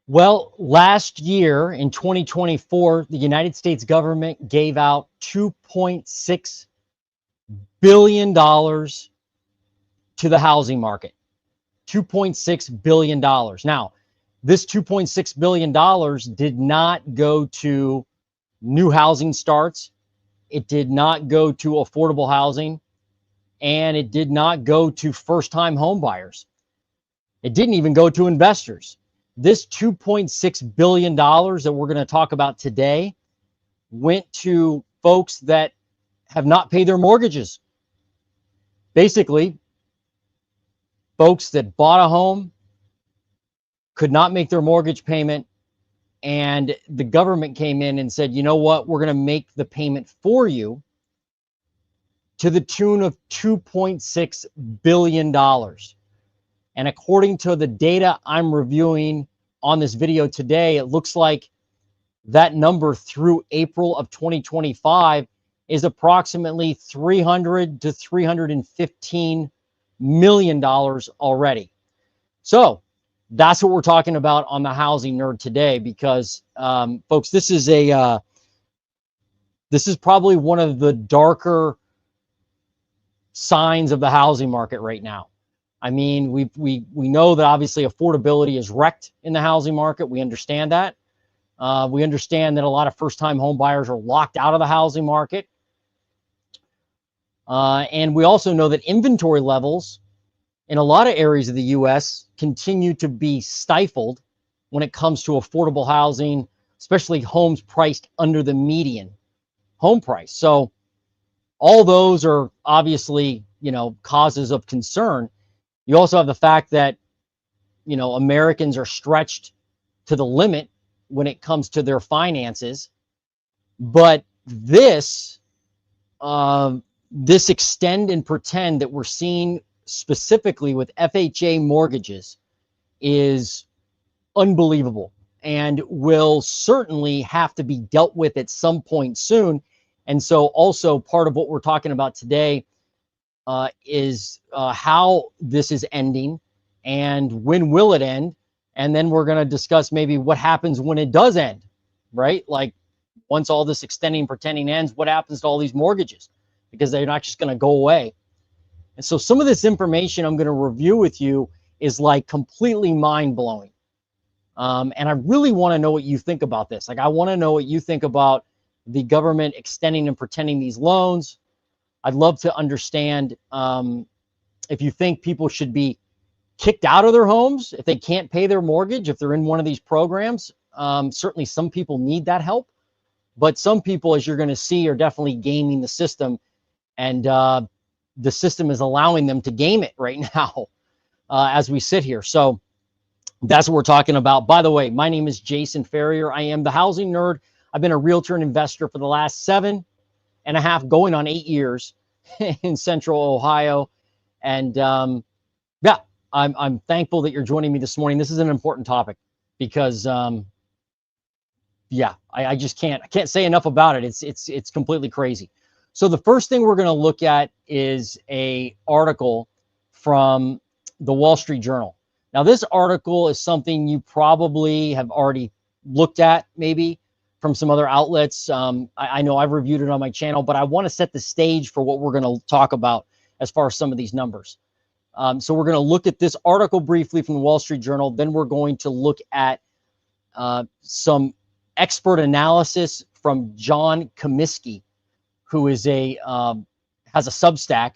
Well, last year in 2024, the United States government gave out $2.6 billion to the housing market. $2.6 billion. Now, this $2.6 billion did not go to new housing starts. It did not go to affordable housing. And it did not go to first-time home buyers. It didn't even go to investors. This $2.6 billion that we're going to talk about today went to folks that have not paid their mortgages. Basically, folks that bought a home, could not make their mortgage payment, and the government came in and said, you know what, we're going to make the payment for you to the tune of $2.6 billion. And according to the data I'm reviewing on this video today, it looks like that number through April of 2025 is approximately $300 to $315 million already. So that's what we're talking about on the Housing Nerd today, because folks, this is probably one of the darker signs of the housing market right now. I mean, we know that obviously affordability is wrecked in the housing market. We understand that. We understand that a lot of first-time home buyers are locked out of the housing market. And we also know that inventory levels in a lot of areas of the U.S. continue to be stifled when it comes to affordable housing, especially homes priced under the median home price. So all those are obviously, causes of concern. You also have the fact that, Americans are stretched to the limit when it comes to their finances. But this extend and pretend that we're seeing specifically with FHA mortgages is unbelievable and will certainly have to be dealt with at some point soon. And so also part of what we're talking about today is how this is ending and when will it end. And then we're going to discuss maybe what happens when it does end, right? Like once all this extending and pretending ends, what happens to all these mortgages? Because they're not just going to go away. And so some of this information I'm going to review with you is like completely mind-blowing. And I really want to know what you think about this. Like, I want to know what you think about the government extending and pretending these loans. I'd love to understand if you think people should be kicked out of their homes if they can't pay their mortgage, if they're in one of these programs. Certainly some people need that help, but some people, as you're going to see, are definitely gaming the system, and the system is allowing them to game it right now as we sit here. So that's what we're talking about. By the way, my name is Jason Ferrier. I am the Housing Nerd. I've been a realtor and investor for the last 7.5, going on 8 years in Central Ohio. And yeah, I'm thankful that you're joining me this morning. This is an important topic because yeah, I just can't say enough about it. It's completely crazy. So the first thing we're going to look at is a article from the Wall Street Journal. Now, this article is something you probably have already looked at, maybe from some other outlets. I know I've reviewed it on my channel, but I want to set the stage for what we're going to talk about as far as some of these numbers. So we're going to look at this article briefly from the Wall Street Journal. Then we're going to look at some expert analysis from John Cominsky, who is has a Substack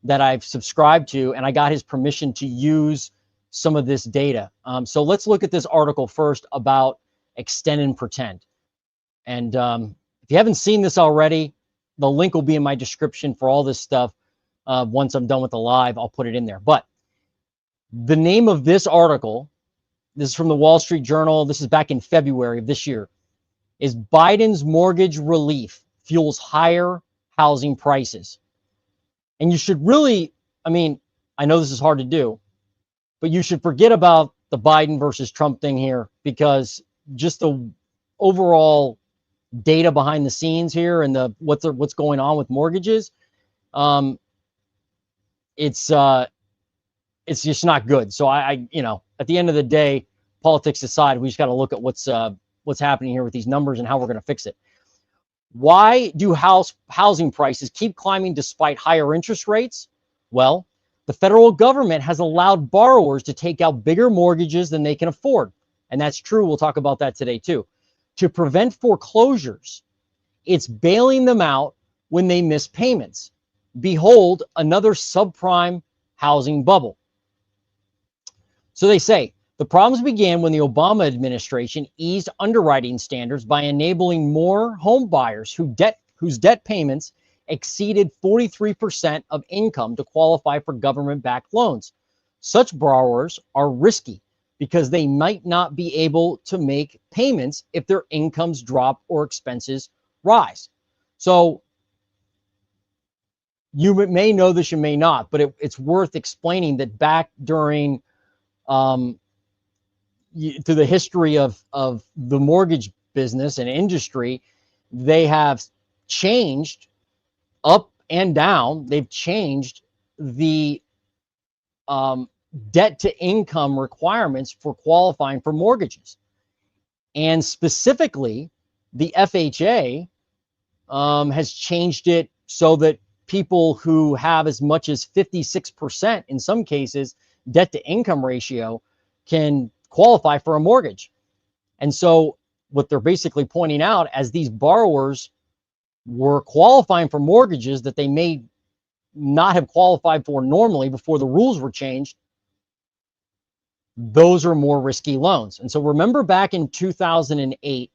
that I've subscribed to, and I got his permission to use some of this data. So let's look at this article first about extend and pretend. And if you haven't seen this already, the link will be in my description for all this stuff. Once I'm done with the live, I'll put it in there. But the name of this article, this is from the Wall Street Journal, this is back in February of this year, is Biden's mortgage relief fuels higher housing prices. And you should really, I mean, I know this is hard to do, but you should forget about the Biden versus Trump thing here, because just the overall data behind the scenes here and the what's going on with mortgages, it's just not good. So I at the end of the day, politics aside, we just got to look at what's happening here with these numbers and how we're going to fix it. Why do housing prices keep climbing despite higher interest rates? Well, the federal government has allowed borrowers to take out bigger mortgages than they can afford. And that's true. We'll talk about that today too. To prevent foreclosures, it's bailing them out when they miss payments. Behold, another subprime housing bubble. So they say the problems began when the Obama administration eased underwriting standards by enabling more home buyers whose debt payments exceeded 43% of income to qualify for government-backed loans. Such borrowers are risky because they might not be able to make payments if their incomes drop or expenses rise. So you may know this, you may not, but it's worth explaining that back during through the history of the mortgage business and industry, they have changed up and down. They've changed the debt to income requirements for qualifying for mortgages. And specifically, the FHA has changed it so that people who have as much as 56% in some cases debt to income ratio can qualify for a mortgage. And so what they're basically pointing out, as these borrowers were qualifying for mortgages that they may not have qualified for normally before the rules were changed, those are more risky loans. And so remember back in 2008,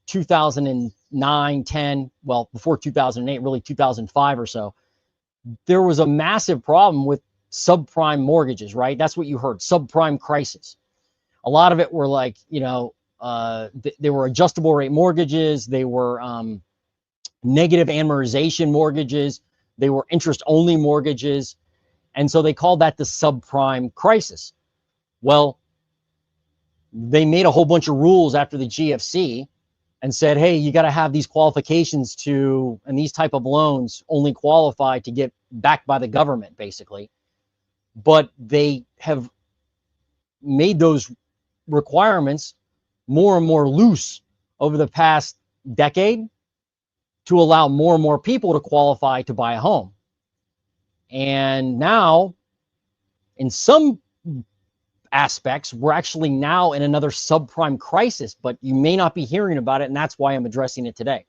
2009, 10, well, before 2008, really 2005 or so, there was a massive problem with subprime mortgages, right? That's what you heard, subprime crisis. A lot of it were like, you know, they were adjustable rate mortgages. They were negative amortization mortgages. They were interest only mortgages. And so they called that the subprime crisis. Well, they made a whole bunch of rules after the GFC and said, hey, you got to have these qualifications to, and these type of loans only qualify to get backed by the government, basically. But they have made those requirements more and more loose over the past decade to allow more and more people to qualify to buy a home. And now, in some aspects, we're actually now in another subprime crisis, but you may not be hearing about it, and that's why I'm addressing it today.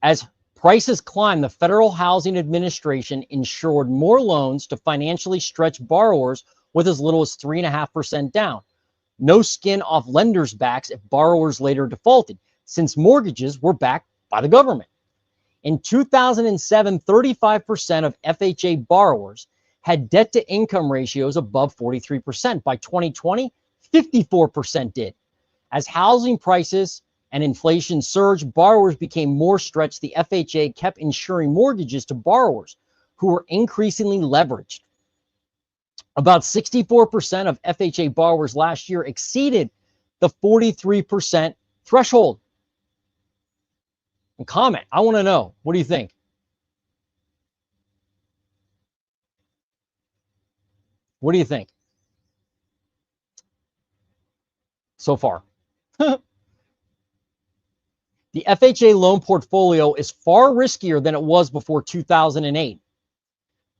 As prices climb, the Federal Housing Administration insured more loans to financially stretch borrowers with as little as 3.5% down. No skin off lenders' backs if borrowers later defaulted, since mortgages were backed by the government. In 2007, 35% of FHA borrowers had debt-to-income ratios above 43%. By 2020, 54% did. As housing prices and inflation surged, borrowers became more stretched. The FHA kept insuring mortgages to borrowers who were increasingly leveraged. About 64% of FHA borrowers last year exceeded the 43% threshold. And comment, I want to know, what do you think? What do you think so far? The FHA loan portfolio is far riskier than it was before 2008.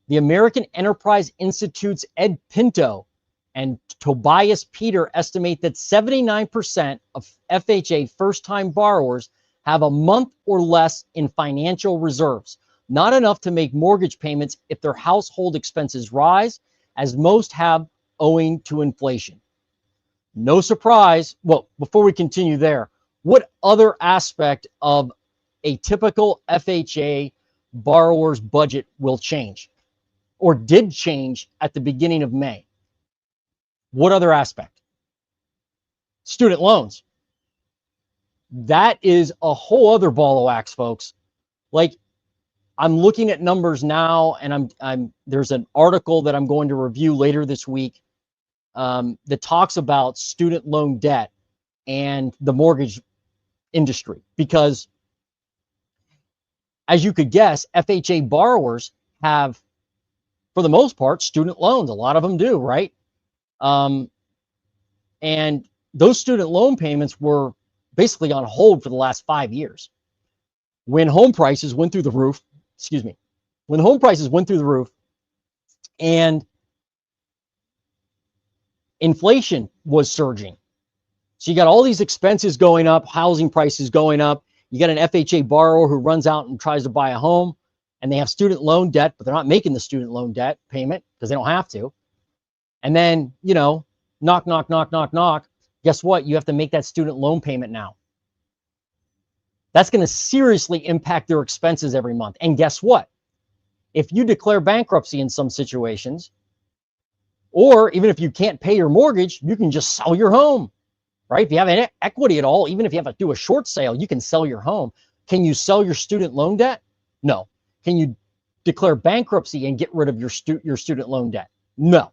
The American Enterprise Institute's Ed Pinto and Tobias Peter estimate that 79% of FHA first-time borrowers have a month or less in financial reserves, not enough to make mortgage payments if their household expenses rise, as most have owing to inflation. No surprise. Well, before we continue there, what other aspect of a typical FHA borrower's budget will change or did change at the beginning of May? What other aspect? Student loans. That is a whole other ball of wax, folks. Like, I'm looking at numbers now, and there's an article that I'm going to review later this week that talks about student loan debt and the mortgage industry, because as you could guess, FHA borrowers have, for the most part, student loans. A lot of them do, right? And those student loan payments were basically on hold for the last 5 years. When home prices went through the roof, when home prices went through the roof and inflation was surging. So you got all these expenses going up, housing prices going up. You got an FHA borrower who runs out and tries to buy a home, and they have student loan debt, but they're not making the student loan debt payment because they don't have to. And then, you know, knock, knock, knock, knock, knock. Guess what? You have to make that student loan payment now. That's going to seriously impact their expenses every month. And guess what? If you declare bankruptcy in some situations, or even if you can't pay your mortgage, you can just sell your home, right? If you have any equity at all, even if you have to do a short sale, you can sell your home. Can you sell your student loan debt? No. Can you declare bankruptcy and get rid of your student loan debt? No.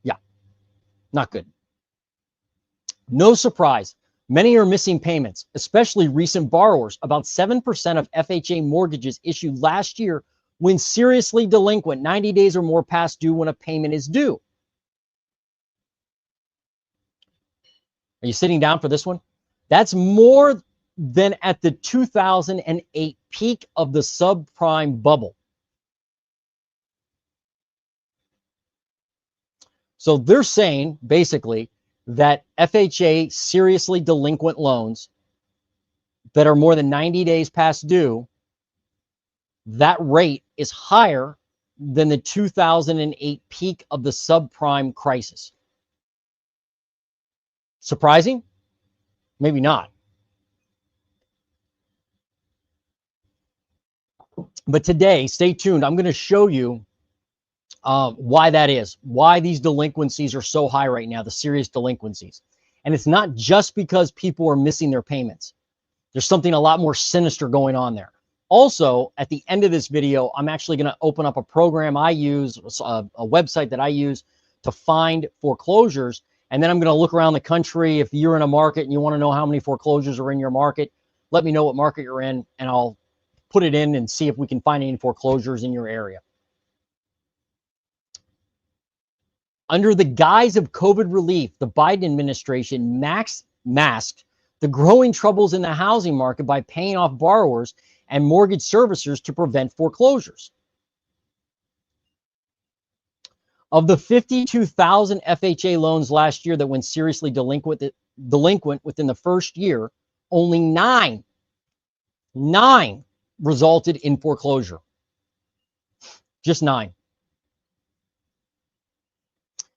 Yeah, not good. No surprise. Many are missing payments, especially recent borrowers. About 7% of FHA mortgages issued last year when seriously delinquent, 90 days or more past due when a payment is due. Are you sitting down for this one? That's more than at the 2008 peak of the subprime bubble. So they're saying basically that FHA seriously delinquent loans that are more than 90 days past due, that rate is higher than the 2008 peak of the subprime crisis. Surprising? Maybe not. But today, stay tuned. I'm going to show you why that is, why these delinquencies are so high right now, the serious delinquencies. And it's not just because people are missing their payments. There's something a lot more sinister going on there. Also, at the end of this video, I'm actually going to open up a program I use, a website that I use to find foreclosures. And then I'm going to look around the country. If you're in a market and you want to know how many foreclosures are in your market, let me know what market you're in, and I'll put it in and see if we can find any foreclosures in your area. Under the guise of COVID relief, the Biden administration masked the growing troubles in the housing market by paying off borrowers and mortgage servicers to prevent foreclosures. Of the 52,000 FHA loans last year that went seriously delinquent within the first year, only nine resulted in foreclosure. Just 9.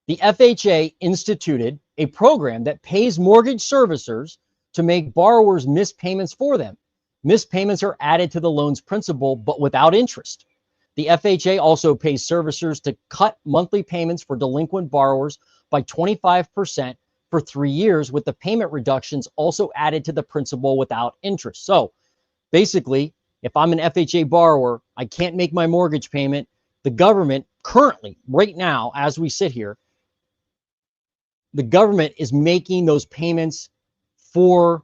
The FHA instituted a program that pays mortgage servicers to make borrowers miss payments for them. Missed payments are added to the loan's principal, but without interest. The FHA also pays servicers to cut monthly payments for delinquent borrowers by 25% for 3 years, with the payment reductions also added to the principal without interest. So basically, if I'm an FHA borrower, I can't make my mortgage payment. The government currently, right now, as we sit here, the government is making those payments for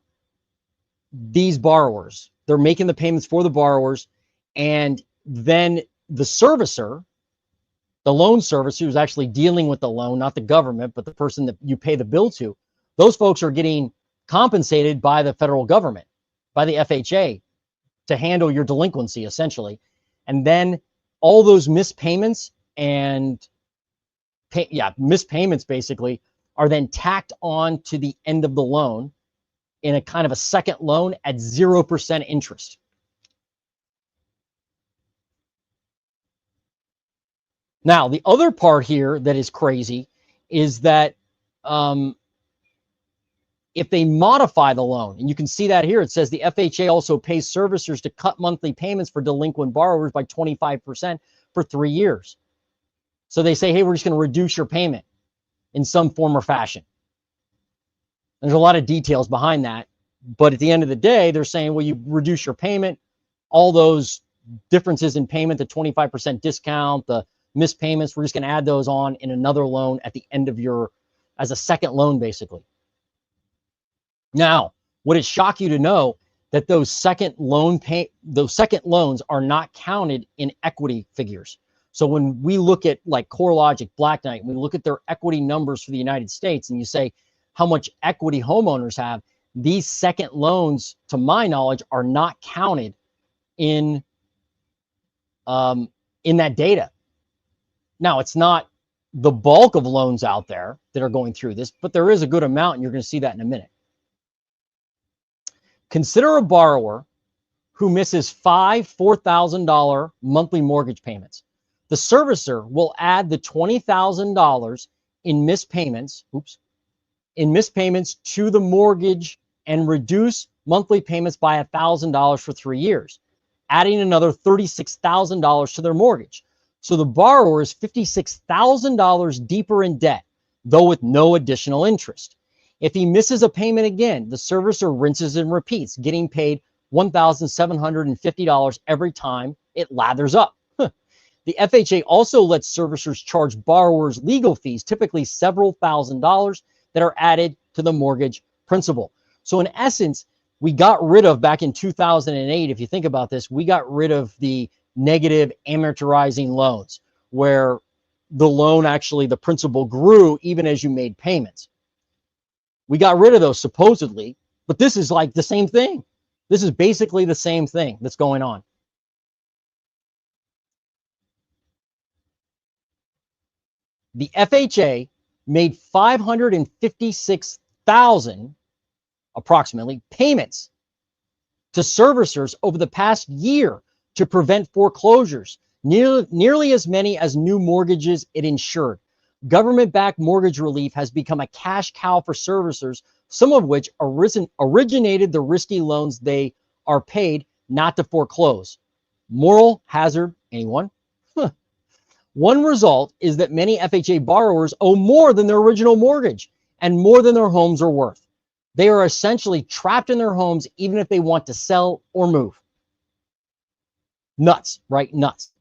these borrowers. They're making the payments for the borrowers, and then the servicer, the loan servicer who's actually dealing with the loan, not the government, but the person that you pay the bill to, those folks are getting compensated by the federal government, by the FHA, to handle your delinquency, essentially. And then all those missed payments and missed payments basically are then tacked on to the end of the loan in a kind of a second loan at 0% interest. Now, the other part here that is crazy is that if they modify the loan, and you can see that here, it says the FHA also pays servicers to cut monthly payments for delinquent borrowers by 25% for 3 years. So they say, hey, we're just going to reduce your payment in some form or fashion. There's a lot of details behind that. But at the end of the day, they're saying, well, you reduce your payment, all those differences in payment, the 25% discount, the missed payments, we're just going to add those on in another loan at the end of as a second loan, basically. Now, would it shock you to know that those second loans are not counted in equity figures? So when we look at like CoreLogic, Black Knight, we look at their equity numbers for the United States, and you say how much equity homeowners have, these second loans, to my knowledge, are not counted in that data. Now, it's not the bulk of loans out there that are going through this, but there is a good amount, and you're going to see that in a minute. Consider a borrower who misses 5 $4,000 monthly mortgage payments. The servicer will add the $20,000 in missed payments, to the mortgage and reduce monthly payments by $1,000 for 3 years, adding another $36,000 to their mortgage. So the borrower is $56,000 deeper in debt, though with no additional interest. If he misses a payment again, the servicer rinses and repeats, getting paid $1,750 every time it lathers up. The FHA also lets servicers charge borrowers legal fees, typically several $1,000s, that are added to the mortgage principal. So in essence, we got rid of, back in 2008, if you think about this, we got rid of the negative amortizing loans, where the loan, actually the principal, grew even as you made payments. We got rid of those supposedly, but this is like the same thing. This is basically the same thing that's going on. The FHA made 556,000 approximately payments to servicers over the past year to prevent foreclosures, nearly as many as new mortgages it insured. Government-backed mortgage relief has become a cash cow for servicers, some of which originated the risky loans they are paid not to foreclose. Moral hazard, anyone? One result is that many FHA borrowers owe more than their original mortgage and more than their homes are worth. They are essentially trapped in their homes even if they want to sell or move. Nuts, right? Nuts.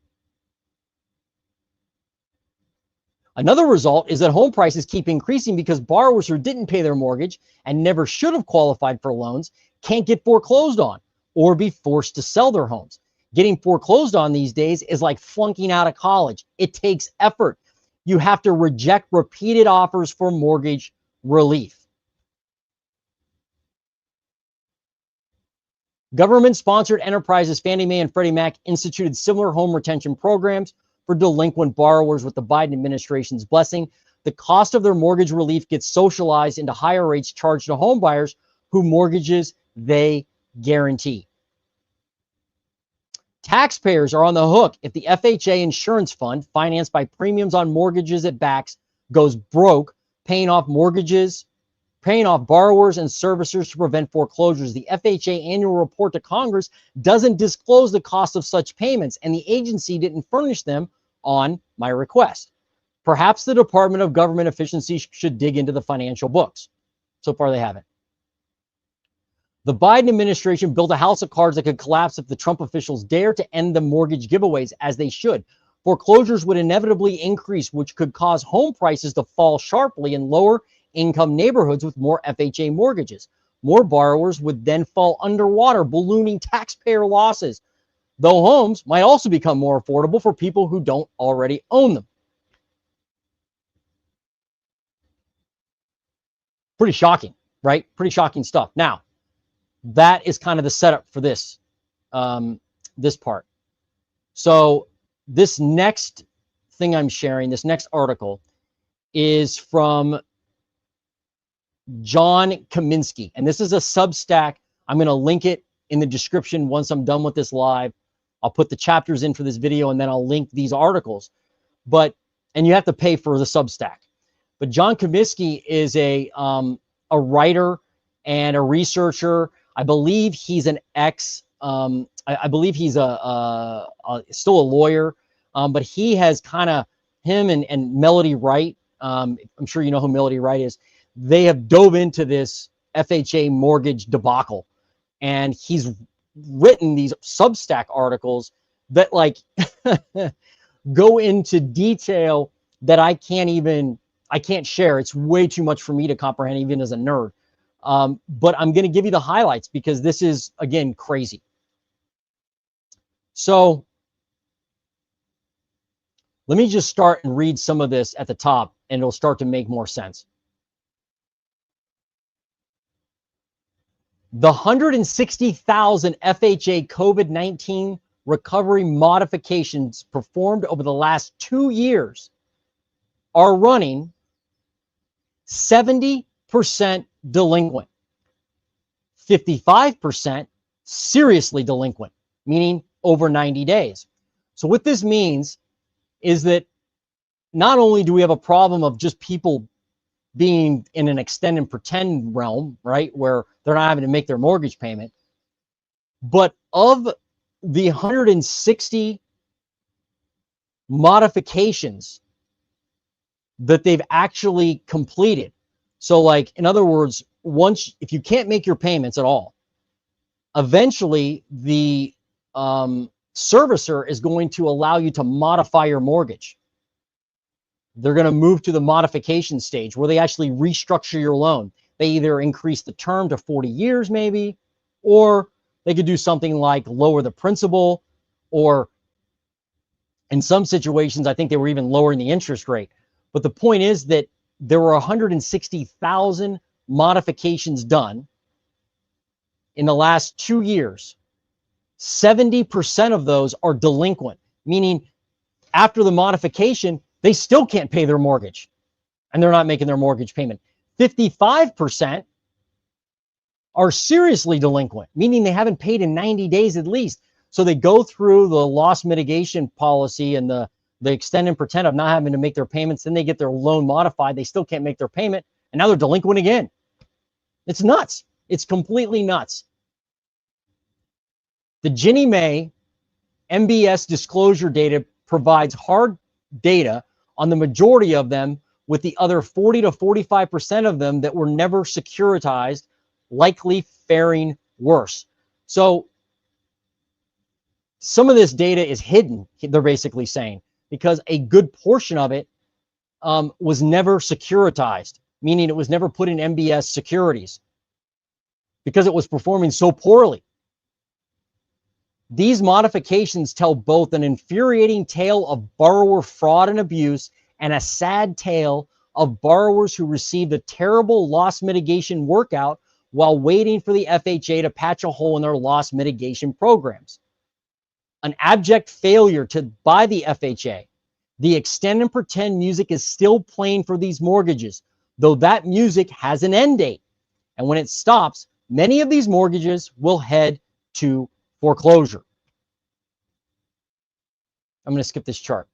Another result is that home prices keep increasing because borrowers who didn't pay their mortgage and never should have qualified for loans can't get foreclosed on or be forced to sell their homes. Getting foreclosed on these days is like flunking out of college. It takes effort. You have to reject repeated offers for mortgage relief. Government-sponsored enterprises Fannie Mae and Freddie Mac instituted similar home retention programs for delinquent borrowers with the Biden administration's blessing. The cost of their mortgage relief gets socialized into higher rates charged to home buyers whose mortgages they guarantee. Taxpayers are on the hook if the FHA insurance fund, financed by premiums on mortgages it backs, goes broke, paying off borrowers and servicers to prevent foreclosures. The FHA annual report to Congress doesn't disclose the cost of such payments, and the agency didn't furnish them on my request. Perhaps the Department of Government Efficiency should dig into the financial books. So far, they haven't. The Biden administration built a house of cards that could collapse if the Trump officials dare to end the mortgage giveaways, as they should. Foreclosures would inevitably increase, which could cause home prices to fall sharply in lower income neighborhoods with more FHA mortgages. More borrowers would then fall underwater, ballooning taxpayer losses, though homes might also become more affordable for people who don't already own them. Pretty shocking, right? Pretty shocking stuff. Now, that is kind of the setup for this, this part. So this next thing I'm sharing, this next article, is from John Cominsky, and this is a Substack. I'm going to link it in the description once I'm done with this live. I'll put the chapters in for this video, and then I'll link these articles. And you have to pay for the Substack. But John Cominsky is a writer and a researcher. I believe he's an I believe he's still a lawyer, but he has him and Melody Wright. I'm sure you know who Melody Wright is. They have dove into this FHA mortgage debacle, and he's written these Substack articles that go into detail that I can't share. It's way too much for me to comprehend, even as a nerd. But I'm going to give you the highlights because this is, again, crazy. So Let me just start and read some of this at the top, and it'll start to make more sense. The 160,000 FHA COVID-19 recovery modifications performed over the last 2 years are running 70% delinquent, 55% seriously delinquent, meaning over 90 days. So what this means is that not only do we have a problem of just people being in an extend and pretend realm, right, where they're not having to make their mortgage payment, but of the 160 modifications that they've actually completed. So like, in other words, if you can't make your payments at all, eventually the servicer is going to allow you to modify your mortgage. They're going to move to the modification stage where they actually restructure your loan. They either increase the term to 40 years maybe, or they could do something like lower the principal, or in some situations, I think they were even lowering the interest rate. But the point is that there were 160,000 modifications done in the last 2 years. 70% of those are delinquent, meaning after the modification, they still can't pay their mortgage and they're not making their mortgage payment. 55% are seriously delinquent, meaning they haven't paid in 90 days at least. So they go through the loss mitigation policy and the extend and pretend of not having to make their payments. Then they get their loan modified. They still can't make their payment. And now they're delinquent again. It's nuts. It's completely nuts. The Ginnie Mae MBS disclosure data provides hard data on the majority of them, with the other 40 to 45% of them that were never securitized likely faring worse. So some of this data is hidden, they're basically saying, because a good portion of it was never securitized, meaning it was never put in MBS securities because it was performing so poorly. These modifications tell both an infuriating tale of borrower fraud and abuse and a sad tale of borrowers who received a terrible loss mitigation workout while waiting for the FHA to patch a hole in their loss mitigation programs. An abject failure to buy the FHA. The extend and pretend music is still playing for these mortgages, though that music has an end date. And when it stops, many of these mortgages will head to foreclosure. I'm going to skip this chart.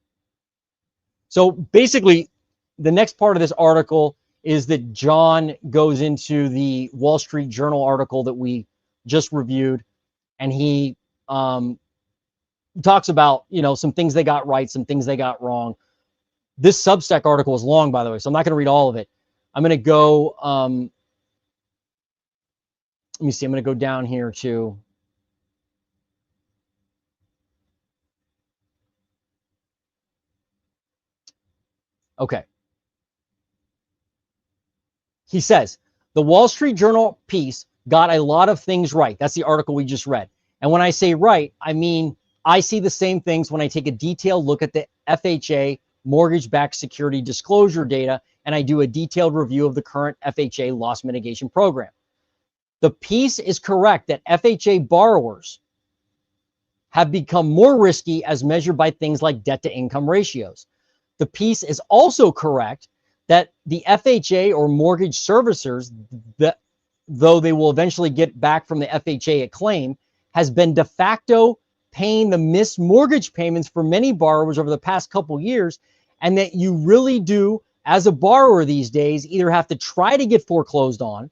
So basically, the next part of this article is that John goes into the Wall Street Journal article that we just reviewed, and he talks about, some things they got right, some things they got wrong. This Substack article is long, by the way, so I'm not going to read all of it. I'm going to go, let me see, I'm going to go down here to, okay. He says, the Wall Street Journal piece got a lot of things right. That's the article we just read. And when I say right, I mean, I see the same things when I take a detailed look at the FHA mortgage-backed security disclosure data, and I do a detailed review of the current FHA loss mitigation program. The piece is correct that FHA borrowers have become more risky as measured by things like debt-to-income ratios. The piece is also correct that the FHA or mortgage servicers, that though they will eventually get back from the FHA a claim, has been de facto paying the missed mortgage payments for many borrowers over the past couple years, and that you really do, as a borrower these days, either have to try to get foreclosed on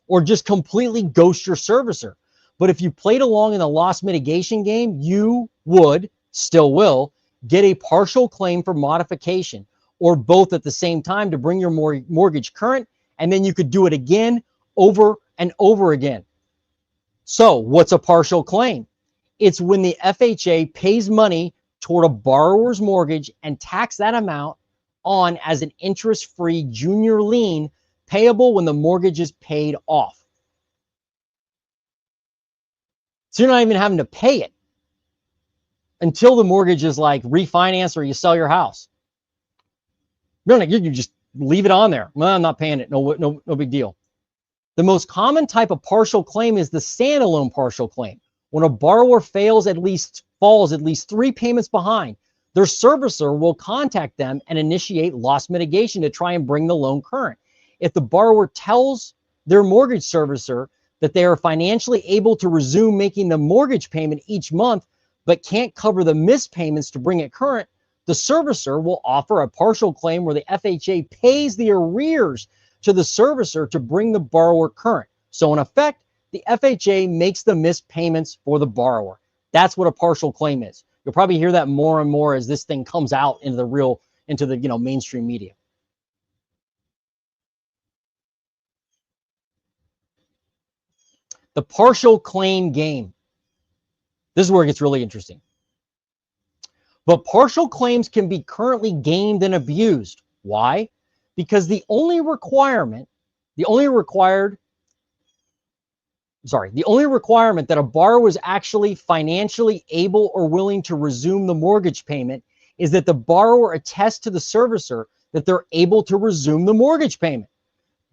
or just completely ghost your servicer. But if you played along in the loss mitigation game, you would, still will, get a partial claim for modification, or both at the same time, to bring your mortgage current, and then you could do it again over and over again. So what's a partial claim? It's when the FHA pays money toward a borrower's mortgage and tax that amount on as an interest-free junior lien payable when the mortgage is paid off. So you're not even having to pay it until the mortgage is like refinanced or you sell your house. No, you just leave it on there. Well, I'm not paying it. No big deal. The most common type of partial claim is the standalone partial claim. When a borrower falls at least 3 payments behind, their servicer will contact them and initiate loss mitigation to try and bring the loan current. If the borrower tells their mortgage servicer that they are financially able to resume making the mortgage payment each month, but can't cover the missed payments to bring it current, the servicer will offer a partial claim where the FHA pays the arrears to the servicer to bring the borrower current. So in effect, the FHA makes the missed payments for the borrower. That's what a partial claim is. You'll probably hear that more and more as this thing comes out into the mainstream media. The partial claim game. This is where it gets really interesting. But partial claims can be currently gamed and abused. Why? Because the only requirement that a borrower is actually financially able or willing to resume the mortgage payment is that the borrower attests to the servicer that they're able to resume the mortgage payment.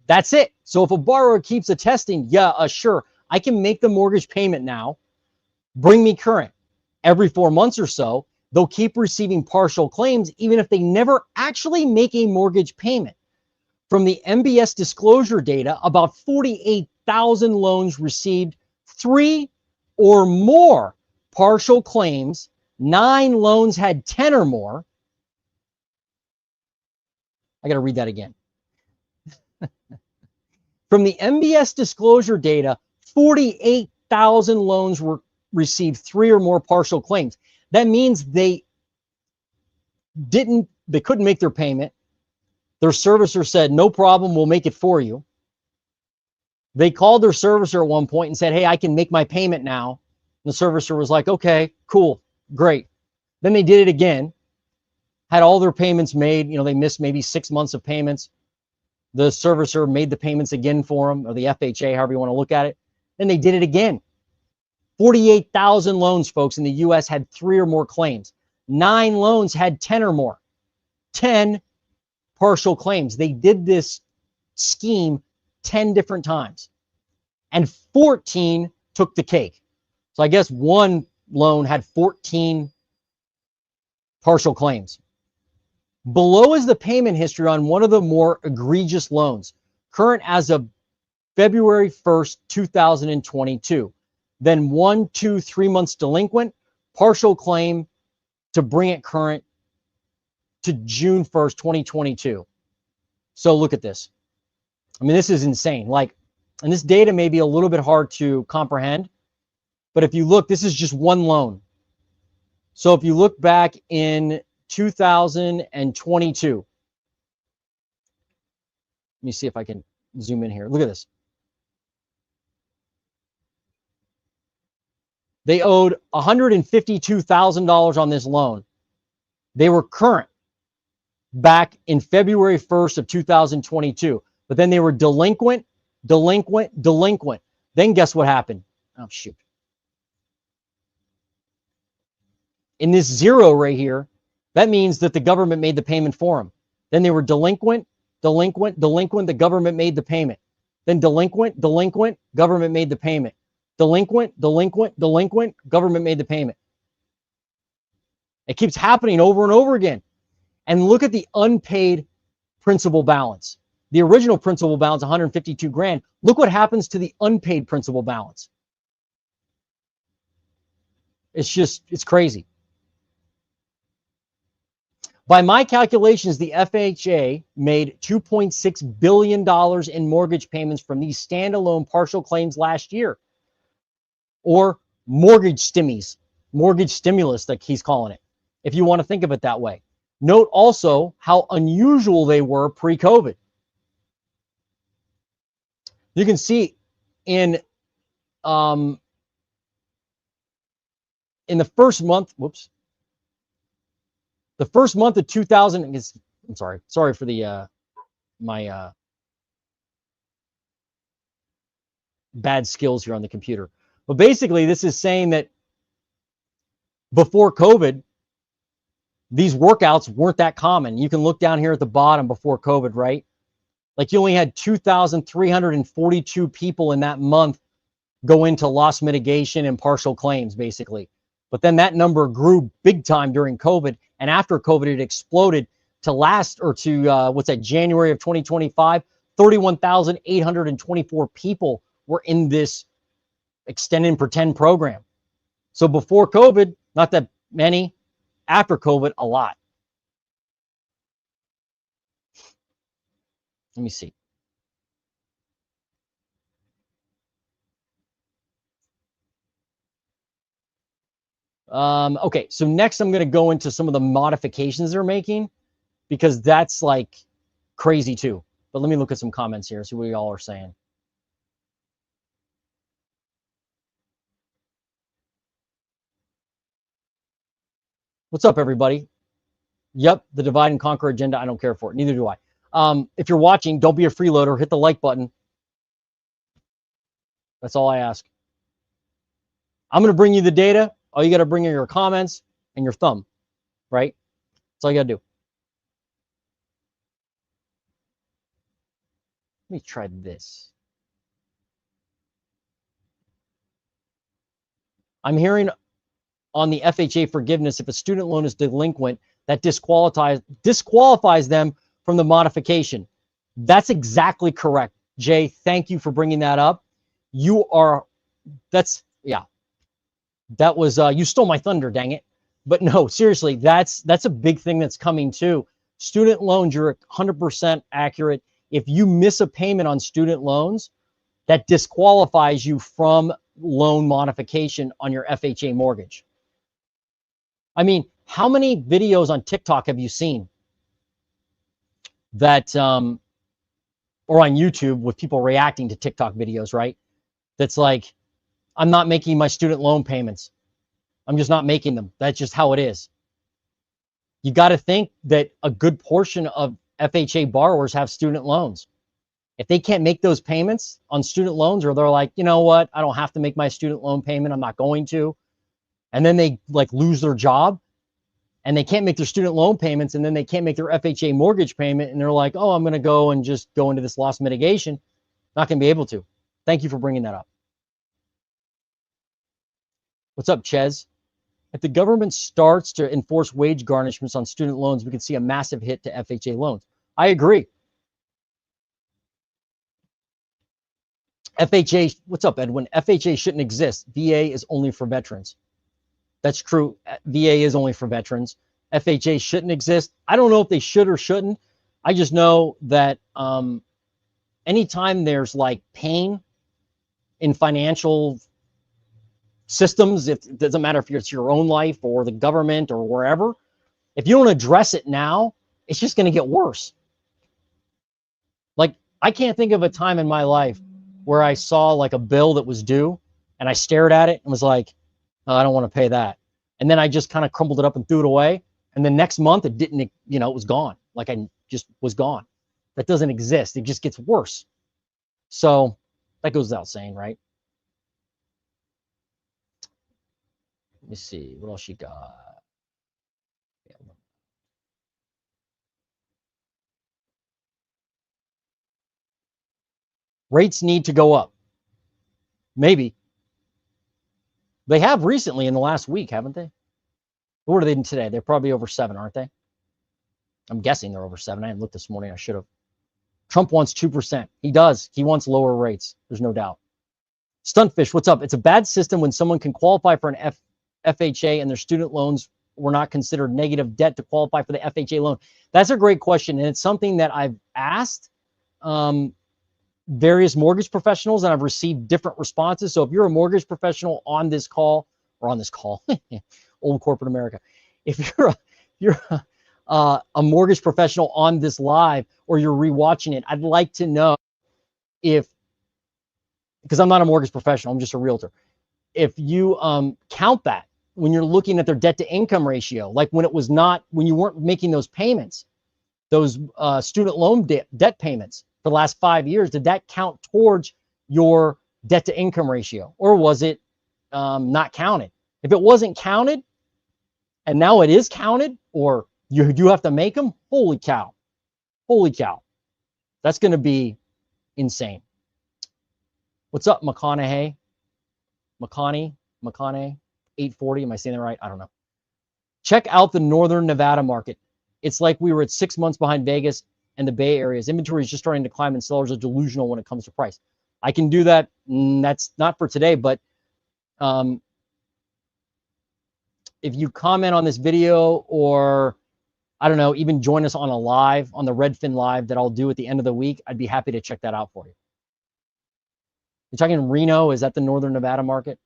That's it. So if a borrower keeps attesting, sure, I can make the mortgage payment now, bring me current. Every 4 months or so, they'll keep receiving partial claims even if they never actually make a mortgage payment. From the MBS disclosure data, about 48,000 loans received 3 or more partial claims. 9 loans had 10 or more. I got to read that again. From the MBS disclosure data, 48,000 loans received 3 or more partial claims. That means they couldn't make their payment. Their servicer said, no problem, we'll make it for you. They called their servicer at one point and said, hey, I can make my payment now. And the servicer was like, okay, cool, great. Then they did it again, had all their payments made. They missed maybe 6 months of payments. The servicer made the payments again for them, or the FHA, however you want to look at it. Then they did it again. 48,000 loans, folks, in the U.S. had 3 or more claims. 9 loans had 10 or more. 10 partial claims. They did this scheme 10 different times. And 14 took the cake. So I guess one loan had 14 partial claims. Below is the payment history on one of the more egregious loans, current as of February 1st, 2022. Then 1, 2, 3 months delinquent, partial claim to bring it current to June 1st, 2022. So look at this. I mean, this is insane. And this data may be a little bit hard to comprehend, but if you look, this is just one loan. So if you look back in 2022, let me see if I can zoom in here. Look at this. They owed $152,000 on this loan. They were current back in February 1st of 2022, but then they were delinquent. Then guess what happened? Oh, shoot. In this 0 right here, that means that the government made the payment for them. Then they were delinquent. The government made the payment. Then delinquent, government made the payment. Delinquent, government made the payment. It keeps happening over and over again. And look at the unpaid principal balance. The original principal balance, 152 grand. Look what happens to the unpaid principal balance. It's crazy. By my calculations, the FHA made $2.6 billion in mortgage payments from these standalone partial claims last year. Or mortgage stimulus, like he's calling it, if you want to think of it that way. Note also how unusual they were pre-COVID. You can see in the first month, the first month of 2000 is, I'm sorry for the my bad skills here on the computer. But basically, this is saying that before COVID, these workouts weren't that common. You can look down here at the bottom before COVID, right? Like you only had 2,342 people in that month go into loss mitigation and partial claims, basically. But then that number grew big time during COVID. And after COVID, it exploded to January of 2025, 31,824 people were in this extend and pretend program. So before COVID, not that many. After COVID, a lot. Let me see. Okay, so next I'm going to go into some of the modifications they're making, because that's like crazy too. But let me look at some comments here, see what y'all are saying. What's up, everybody? Yep, the divide and conquer agenda, I don't care for it. Neither do I. If you're watching, don't be a freeloader. Hit the like button. That's all I ask. I'm going to bring you the data. All you got to bring are your comments and your thumb, right? That's all you got to do. Let me try this. I'm hearing on the FHA forgiveness, if a student loan is delinquent, that disqualifies them from the modification. That's exactly correct. Jay, thank you for bringing that up. You stole my thunder, dang it. But no, seriously, that's a big thing that's coming too. Student loans, you're 100% accurate. If you miss a payment on student loans, that disqualifies you from loan modification on your FHA mortgage. I mean, how many videos on TikTok have you seen that, or on YouTube with people reacting to TikTok videos, right? That's like, I'm not making my student loan payments. I'm just not making them. That's just how it is. You got to think that a good portion of FHA borrowers have student loans. If they can't make those payments on student loans, or they're like, you know what, I don't have to make my student loan payment, I'm not going to. And then they like lose their job and they can't make their student loan payments, and then they can't make their FHA mortgage payment, and they're like, oh, I'm going to go and just go into this loss mitigation. Not going to be able to. Thank you for bringing that up. What's up, Ches? If the government starts to enforce wage garnishments on student loans, we could see a massive hit to FHA loans. I agree. FHA, what's up, Edwin? FHA shouldn't exist. VA is only for veterans. That's true. VA is only for veterans. FHA shouldn't exist. I don't know if they should or shouldn't. I just know that anytime there's like pain in financial systems, if it doesn't matter if it's your own life or the government or wherever, if you don't address it now, it's just going to get worse. Like, I can't think of a time in my life where I saw like a bill that was due and I stared at it and was like, oh, I don't want to pay that. And then I just kind of crumbled it up and threw it away. And the next month it didn't, it was gone. Like I just was gone. That doesn't exist. It just gets worse. So that goes without saying, right? Let me see. What else you got? Rates need to go up. Maybe. They have recently in the last week, haven't they? What are they today? They're probably over 7, aren't they? I'm guessing they're over 7. I didn't look this morning. I should have. Trump wants 2%. He does. He wants lower rates. There's no doubt. Stuntfish, what's up? It's a bad system when someone can qualify for an FHA and their student loans were not considered negative debt to qualify for the FHA loan. That's a great question. And it's something that I've asked various mortgage professionals, and I've received different responses. So if you're a mortgage professional on this call, old corporate America, if you're a mortgage professional on this live, or you're rewatching it, I'd like to know because I'm not a mortgage professional, I'm just a realtor. If you count that when you're looking at their debt to income ratio, like when you weren't making those payments, those student loan debt payments for the last 5 years, did that count towards your debt to income ratio, or was it not counted? If it wasn't counted and now it is counted, or you do have to make them. Holy cow. Holy cow. That's going to be insane. What's up, McConaughey? McConaughey? 840. Am I saying that right? I don't know. Check out the Northern Nevada market. It's like we were at 6 months behind Vegas and the Bay Area's inventory is just starting to climb and sellers are delusional when it comes to price. I can do that. That's not for today, but if you comment on this video or I don't know, even join us on a live, on the Redfin live that I'll do at the end of the week, I'd be happy to check that out for you. You're talking Reno, is that the Northern Nevada market?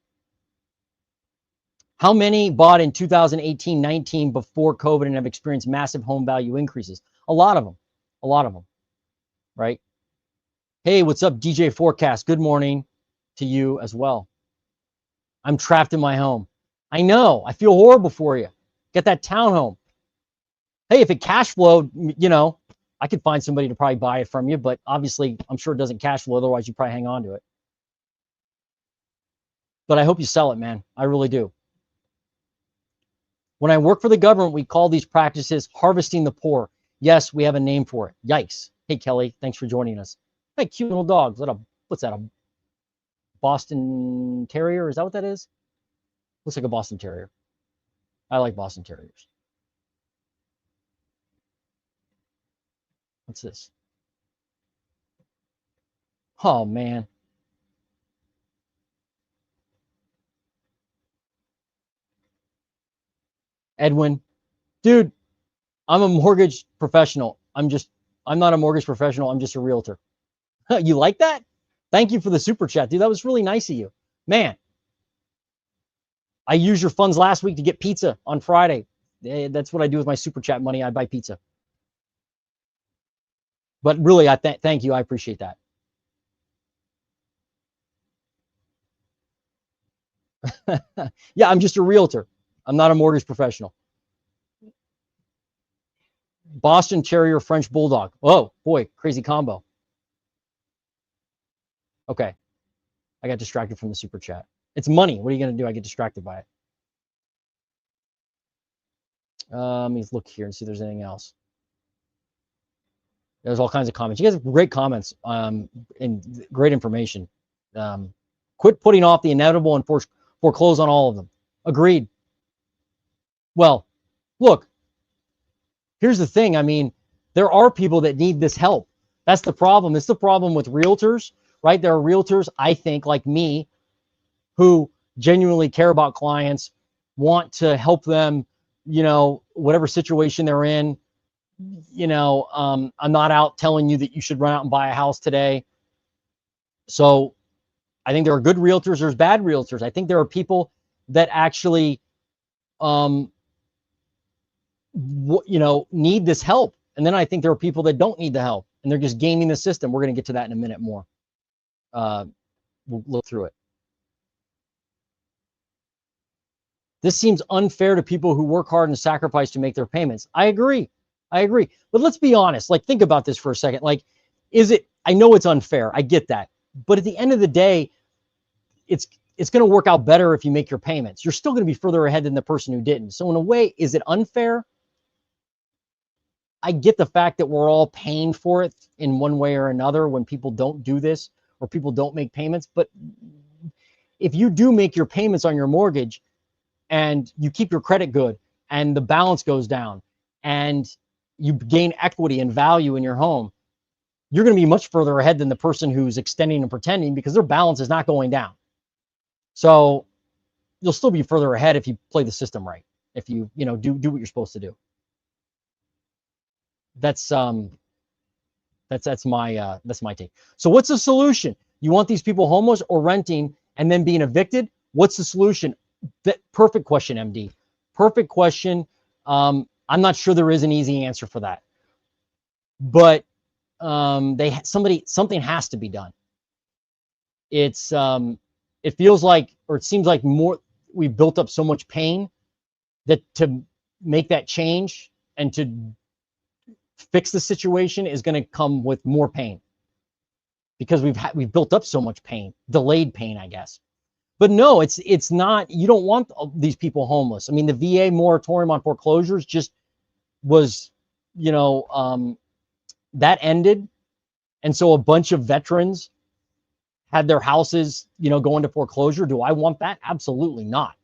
How many bought in 2018-19 before COVID and have experienced massive home value increases? A lot of them. A lot of them, right? Hey, what's up, DJ Forecast? Good morning to you as well. I'm trapped in my home. I know. I feel horrible for you. Get that townhome. Hey, if it cash flowed, you know, I could find somebody to probably buy it from you, but obviously I'm sure it doesn't cash flow. Otherwise, you probably hang on to it. But I hope you sell it, man. I really do. When I work for the government, we call these practices harvesting the poor. Yes, we have a name for it. Yikes. Hey, Kelly, thanks for joining us. Hey, cute little dog. What's that, a Boston Terrier? Is that what that is? Looks like a Boston Terrier. I like Boston Terriers. What's this? Oh, man. Edwin, dude, I'm a mortgage professional. I'm not a mortgage professional. I'm just a realtor. You like that? Thank you for the super chat, dude. That was really nice of you. Man, I used your funds last week to get pizza on Friday. That's what I do with my super chat money. I buy pizza. But really, thank you. I appreciate that. Yeah, I'm just a realtor. I'm not a mortgage professional. Boston Terrier, French Bulldog. Oh, boy, crazy combo. Okay. I got distracted from the super chat. It's money. What are you going to do? I get distracted by it. Let me look here and see if there's anything else. There's all kinds of comments. You guys have great comments and great information. Quit putting off the inevitable and foreclose on all of them. Agreed. Well, look, here's the thing. I mean, there are people that need this help. That's the problem. It's the problem with realtors, right? There are realtors, I think, like me, who genuinely care about clients, want to help them, you know, whatever situation they're in. You know, I'm not out telling you that you should run out and buy a house today. So I think there are good realtors. There's bad realtors. I think there are people that actually, you know, need this help. And then I think there are people that don't need the help and they're just gaming the system. We're going to get to that in a minute more. We'll look through it. This seems unfair to people who work hard and sacrifice to make their payments. I agree. I agree. But let's be honest. Like, think about this for a second. Like, is it, I know it's unfair. I get that. But at the end of the day, it's going to work out better if you make your payments. You're still going to be further ahead than the person who didn't. So in a way, is it unfair? I get the fact that we're all paying for it in one way or another when people don't do this or people don't make payments. But if you do make your payments on your mortgage and you keep your credit good and the balance goes down and you gain equity and value in your home, you're going to be much further ahead than the person who's extending and pretending because their balance is not going down. So you'll still be further ahead if you play the system right. If you, you know, do what you're supposed to do. That's my take. So what's the solution? You want these people homeless or renting and then being evicted? What's the solution? That perfect question, MD. Perfect question. I'm not sure there is an easy answer for that. But something has to be done. It feels like, or it seems like we've built up so much pain that to make that change and to fix the situation is going to come with more pain because we've built up so much pain, delayed pain, I guess. But no, it's not, you don't want these people homeless. I mean, the VA moratorium on foreclosures just was, that ended. And so a bunch of veterans had their houses, go into foreclosure. Do I want that? Absolutely not.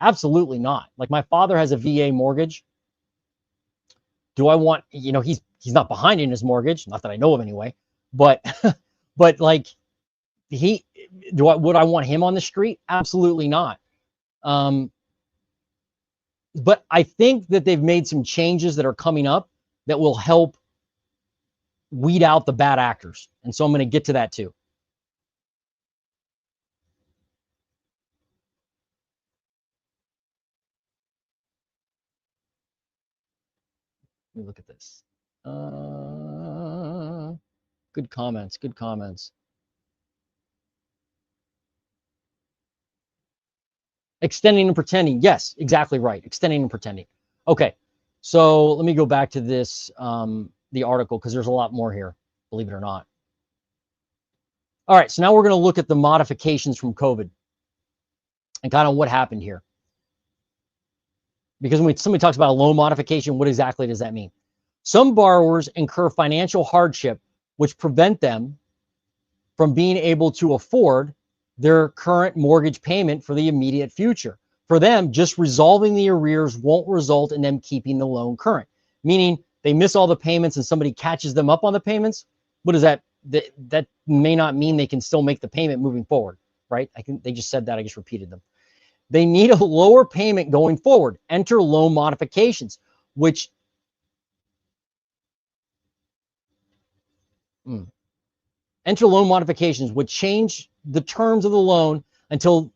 Absolutely not. Like, my father has a VA mortgage. Do I want, he's not behind in his mortgage, not that I know of anyway, but but like, would I want him on the street? Absolutely not. But I think that they've made some changes that are coming up that will help weed out the bad actors. And so I'm going to get to that too. Let me look at this. Good comments. Good comments. Extending and pretending. Yes, exactly right. Extending and pretending. Okay. So let me go back to this, the article, because there's a lot more here, believe it or not. All right. So now we're going to look at the modifications from COVID and kind of what happened here. Because when somebody talks about a loan modification, what exactly does that mean? Some borrowers incur financial hardship, which prevent them from being able to afford their current mortgage payment for the immediate future. For them, just resolving the arrears won't result in them keeping the loan current. Meaning they miss all the payments and somebody catches them up on the payments. What is that? That may not mean they can still make the payment moving forward, right? They just said that. I just repeated them. They need a lower payment going forward. Enter loan modifications, which enter loan modifications would change the terms of the loan until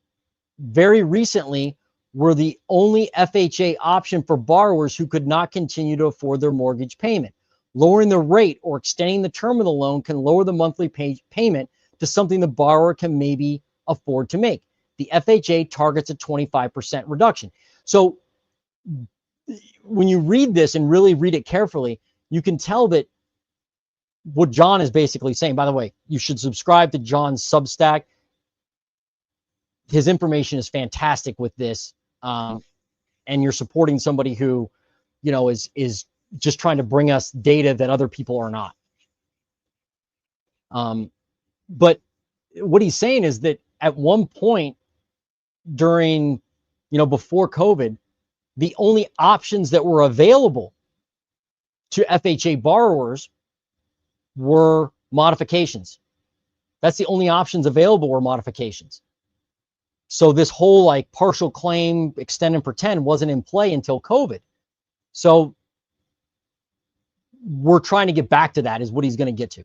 very recently were the only FHA option for borrowers who could not continue to afford their mortgage payment. Lowering the rate or extending the term of the loan can lower the monthly payment to something the borrower can maybe afford to make. The FHA targets a 25% reduction. So when you read this and really read it carefully, you can tell that what John is basically saying. By the way, you should subscribe to John's Substack. His information is fantastic with this. And you're supporting somebody who, is just trying to bring us data that other people are not. But what he's saying is that at one point during, before COVID, the only options that were available to FHA borrowers were modifications. That's the only options available were modifications. So this whole like partial claim, extend and pretend wasn't in play until COVID. So we're trying to get back to that is what he's going to get to.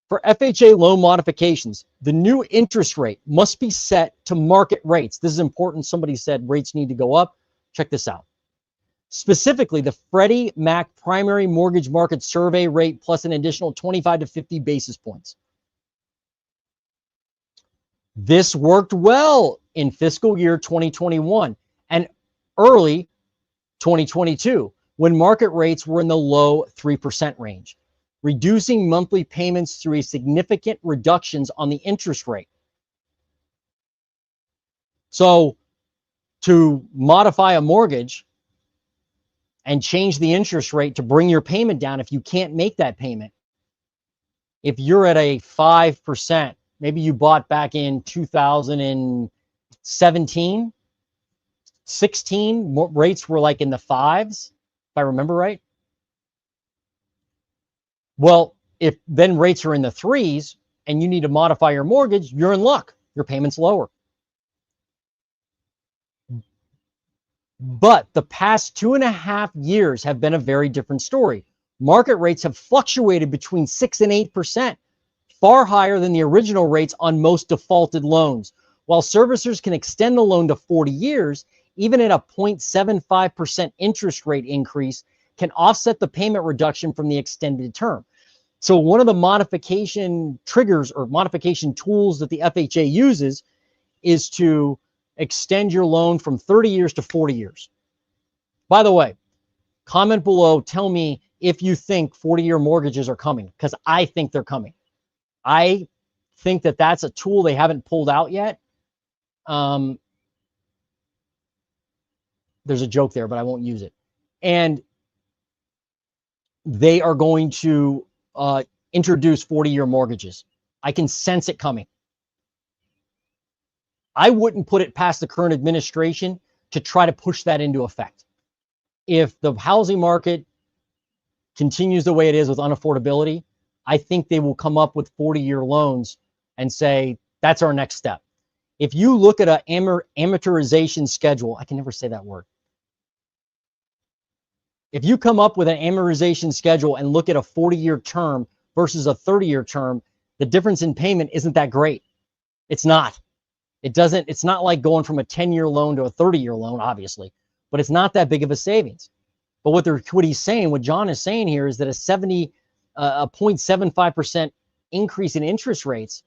For FHA loan modifications, the new interest rate must be set to market rates. This is important. Somebody said rates need to go up. Check this out. Specifically, the Freddie Mac primary mortgage market survey rate plus an additional 25 to 50 basis points. This worked well in fiscal year 2021 and early 2022 when market rates were in the low 3% range, reducing monthly payments through a significant reductions on the interest rate. So to modify a mortgage and change the interest rate to bring your payment down, if you can't make that payment, if you're at a 5%, maybe you bought back in 2017, 16, rates were like in the fives, if I remember right. Well, if then rates are in the threes and you need to modify your mortgage, you're in luck. Your payment's lower. But the past 2.5 years have been a very different story. Market rates have fluctuated between 6 and 8%, far higher than the original rates on most defaulted loans. While servicers can extend the loan to 40 years, even at a 0.75% interest rate increase can offset the payment reduction from the extended term. So one of the modification triggers or modification tools that the FHA uses is to extend your loan from 30 years to 40 years. By the way, comment below, tell me if you think 40-year mortgages are coming, because I think they're coming. I think that that's a tool they haven't pulled out yet. There's a joke there, but I won't use it. And they are going to introduce 40-year mortgages. I can sense it coming. I wouldn't put it past the current administration to try to push that into effect. If the housing market continues the way it is with unaffordability, I think they will come up with 40-year loans and say, that's our next step. If you look at an amortization schedule, I can never say that word. If you come up with an amortization schedule and look at a 40-year term versus a 30-year term, the difference in payment isn't that great. It's not. It's not like going from a 10-year loan to a 30-year loan, obviously, but it's not that big of a savings. But what he's saying, what John is saying here is that a 0.75% increase in interest rates,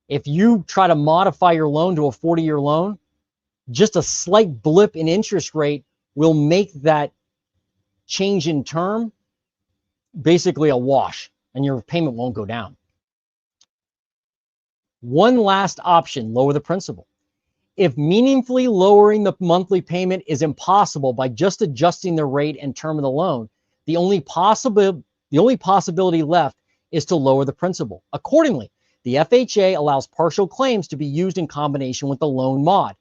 if you try to modify your loan to a 40-year loan, just a slight blip in interest rate will make that change in term basically a wash, and your payment won't go down. One last option, lower the principal. If meaningfully lowering the monthly payment is impossible by just adjusting the rate and term of the loan, the only possibility left is to lower the principal. Accordingly, the FHA allows partial claims to be used in combination with the loan mod.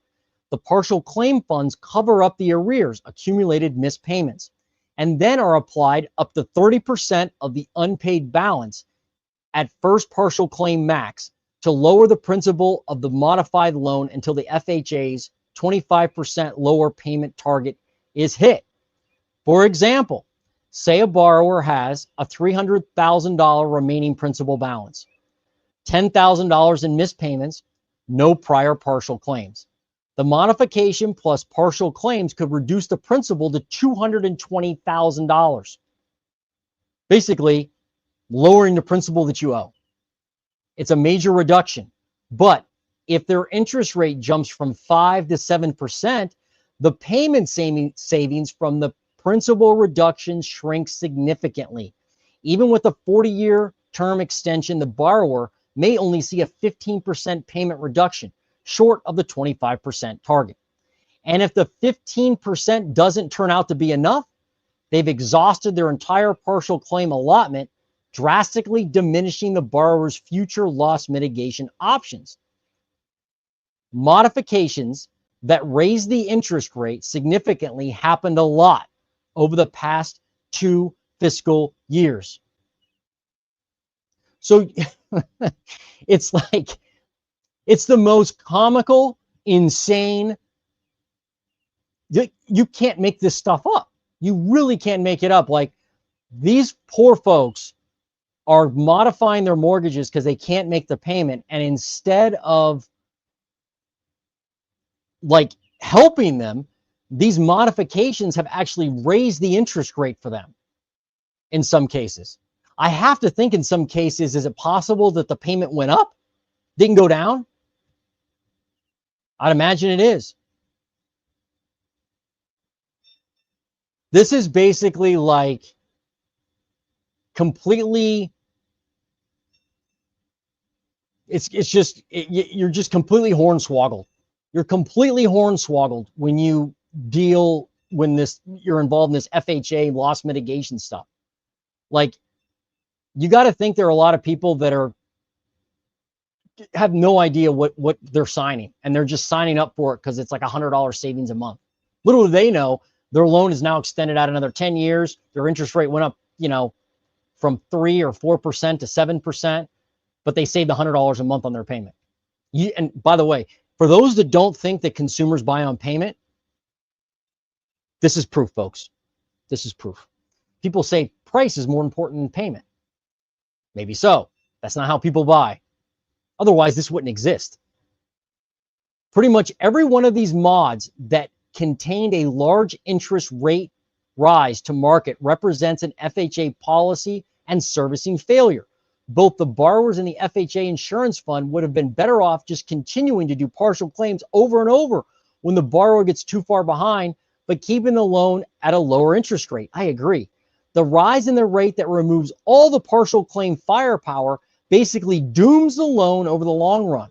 The partial claim funds cover up the arrears, accumulated missed payments, and then are applied up to 30% of the unpaid balance at first partial claim max to lower the principal of the modified loan until the FHA's 25% lower payment target is hit. For example, say a borrower has a $300,000 remaining principal balance, $10,000 in missed payments, no prior partial claims. The modification plus partial claims could reduce the principal to $220,000. Basically, lowering the principal that you owe. It's a major reduction. But if their interest rate jumps from 5 to 7%, the payment savings from the principal reduction shrinks significantly. Even with a 40-year term extension, the borrower may only see a 15% payment reduction, short of the 25% target. And if the 15% doesn't turn out to be enough, they've exhausted their entire partial claim allotment, drastically diminishing the borrower's future loss mitigation options. Modifications that raise the interest rate significantly happened a lot over the past 2 fiscal years. So it's like, it's the most comical, insane. You can't make this stuff up. You really can't make it up. Like, these poor folks are modifying their mortgages because they can't make the payment. And instead of like helping them, these modifications have actually raised the interest rate for them in some cases. I have to think in some cases, is it possible that the payment went up, didn't go down? I'd imagine it is. This is basically like completely, you're just completely hornswoggled. You're completely hornswoggled when you're involved in this FHA loss mitigation stuff. Like, you got to think there are a lot of people that have no idea what they're signing, and they're just signing up for it because it's like $100 savings a month. Little do they know, their loan is now extended out another 10 years. Their interest rate went up, from 3 or 4% to 7%, but they saved $100 a month on their payment. And by the way, for those that don't think that consumers buy on payment, this is proof, folks. This is proof. People say price is more important than payment. Maybe so. That's not how people buy. Otherwise, this wouldn't exist. Pretty much every one of these mods that contained a large interest rate rise to market represents an FHA policy and servicing failure. Both the borrowers and the FHA insurance fund would have been better off just continuing to do partial claims over and over when the borrower gets too far behind, but keeping the loan at a lower interest rate. I agree. The rise in the rate that removes all the partial claim firepower basically dooms the loan over the long run.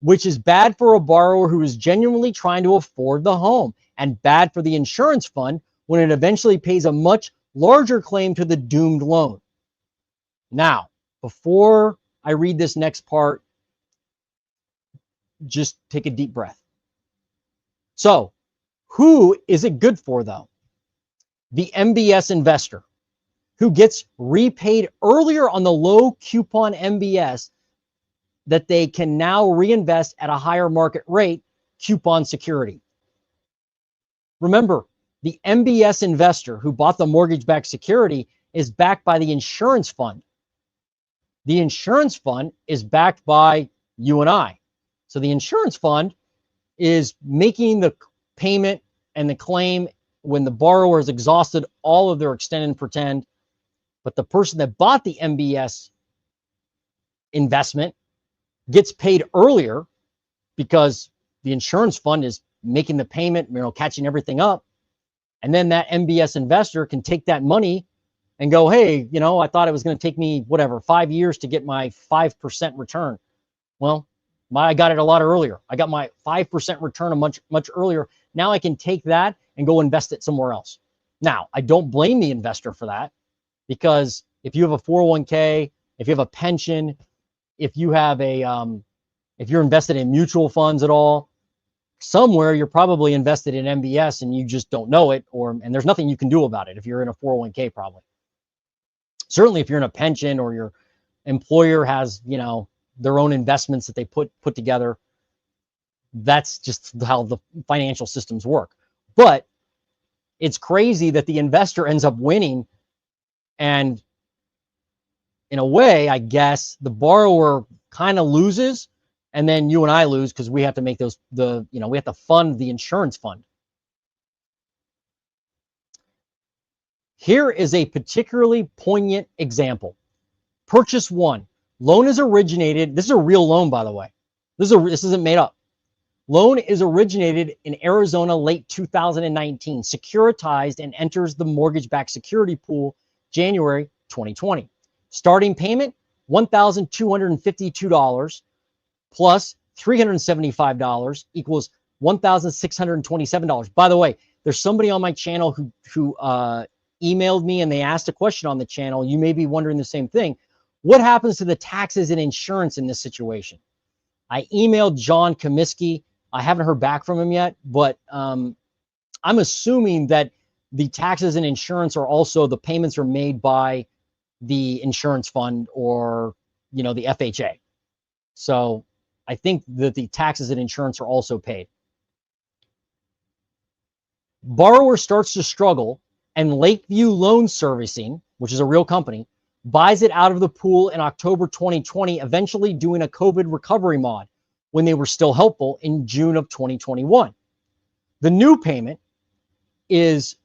which is bad for a borrower who is genuinely trying to afford the home, and bad for the insurance fund when it eventually pays a much larger claim to the doomed loan. Now, before I read this next part, just take a deep breath. So, who is it good for, though? The MBS investor, who gets repaid earlier on the low coupon MBS that they can now reinvest at a higher market rate coupon security. Remember, the MBS investor who bought the mortgage-backed security is backed by the insurance fund. The insurance fund is backed by you and I. So the insurance fund is making the payment and the claim when the borrower has exhausted all of their extend and pretend. But the person that bought the MBS investment gets paid earlier because the insurance fund is making the payment, catching everything up. And then that MBS investor can take that money and go, hey, I thought it was going to take me, 5 years to get my 5% return. Well, I got it a lot earlier. I got my 5% return much earlier. Now I can take that and go invest it somewhere else. Now, I don't blame the investor for that, because if you have a 401k, if you have a pension, if you have if you're invested in mutual funds at all, somewhere you're probably invested in MBS and you just don't know it, and there's nothing you can do about it if you're in a 401k probably. Certainly if you're in a pension or your employer has, their own investments that they put together, that's just how the financial systems work. But it's crazy that the investor ends up winning, and in a way, I guess the borrower kind of loses, and then you and I lose because we have to make we have to fund the insurance fund. Here is a particularly poignant example. Purchase 1. Loan is originated. This is a real loan, by the way. This isn't made up. Loan is originated in Arizona late 2019, securitized, and enters the mortgage-backed security pool January 2020. Starting payment, $1,252 plus $375 equals $1,627. By the way, there's somebody on my channel who emailed me and they asked a question on the channel. You may be wondering the same thing. What happens to the taxes and insurance in this situation? I emailed John Cominsky. I haven't heard back from him yet, but I'm assuming that the taxes and insurance are also, the payments are made by the insurance fund or, the FHA. So I think that the taxes and insurance are also paid. Borrower starts to struggle, and Lakeview Loan Servicing, which is a real company, buys it out of the pool in October 2020, eventually doing a COVID recovery mod when they were still helpful in June of 2021. The new payment is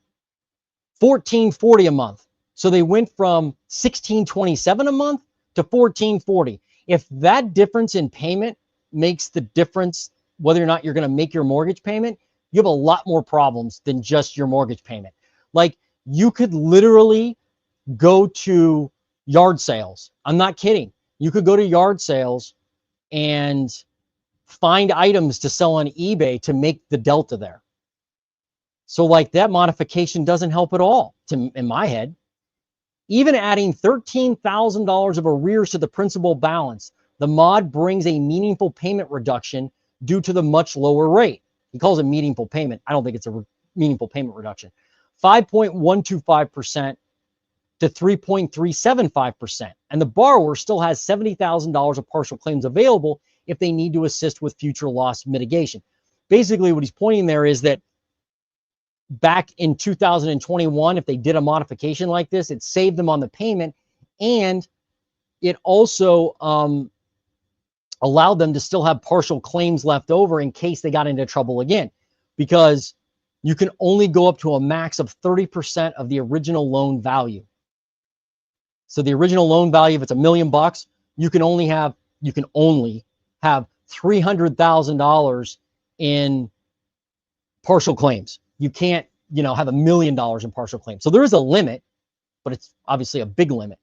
$1,440 a month. So they went from $1,627 a month to $1,440. If that difference in payment makes the difference whether or not you're going to make your mortgage payment, you have a lot more problems than just your mortgage payment. Like, you could literally go to yard sales. I'm not kidding. You could go to yard sales and find items to sell on eBay to make the delta there. So like, that modification doesn't help at all in my head. Even adding $13,000 of arrears to the principal balance, the mod brings a meaningful payment reduction due to the much lower rate. He calls it meaningful payment. I don't think it's a meaningful payment reduction. 5.125% to 3.375%. And the borrower still has $70,000 of partial claims available if they need to assist with future loss mitigation. Basically, what he's pointing there is that back in 2021, if they did a modification like this, it saved them on the payment, and it also allowed them to still have partial claims left over in case they got into trouble again, because you can only go up to a max of 30% of the original loan value. So the original loan value, if it's $1 million, you can only have $300,000 in partial claims. You can't, have $1 million in partial claims. So there is a limit, but it's obviously a big limit.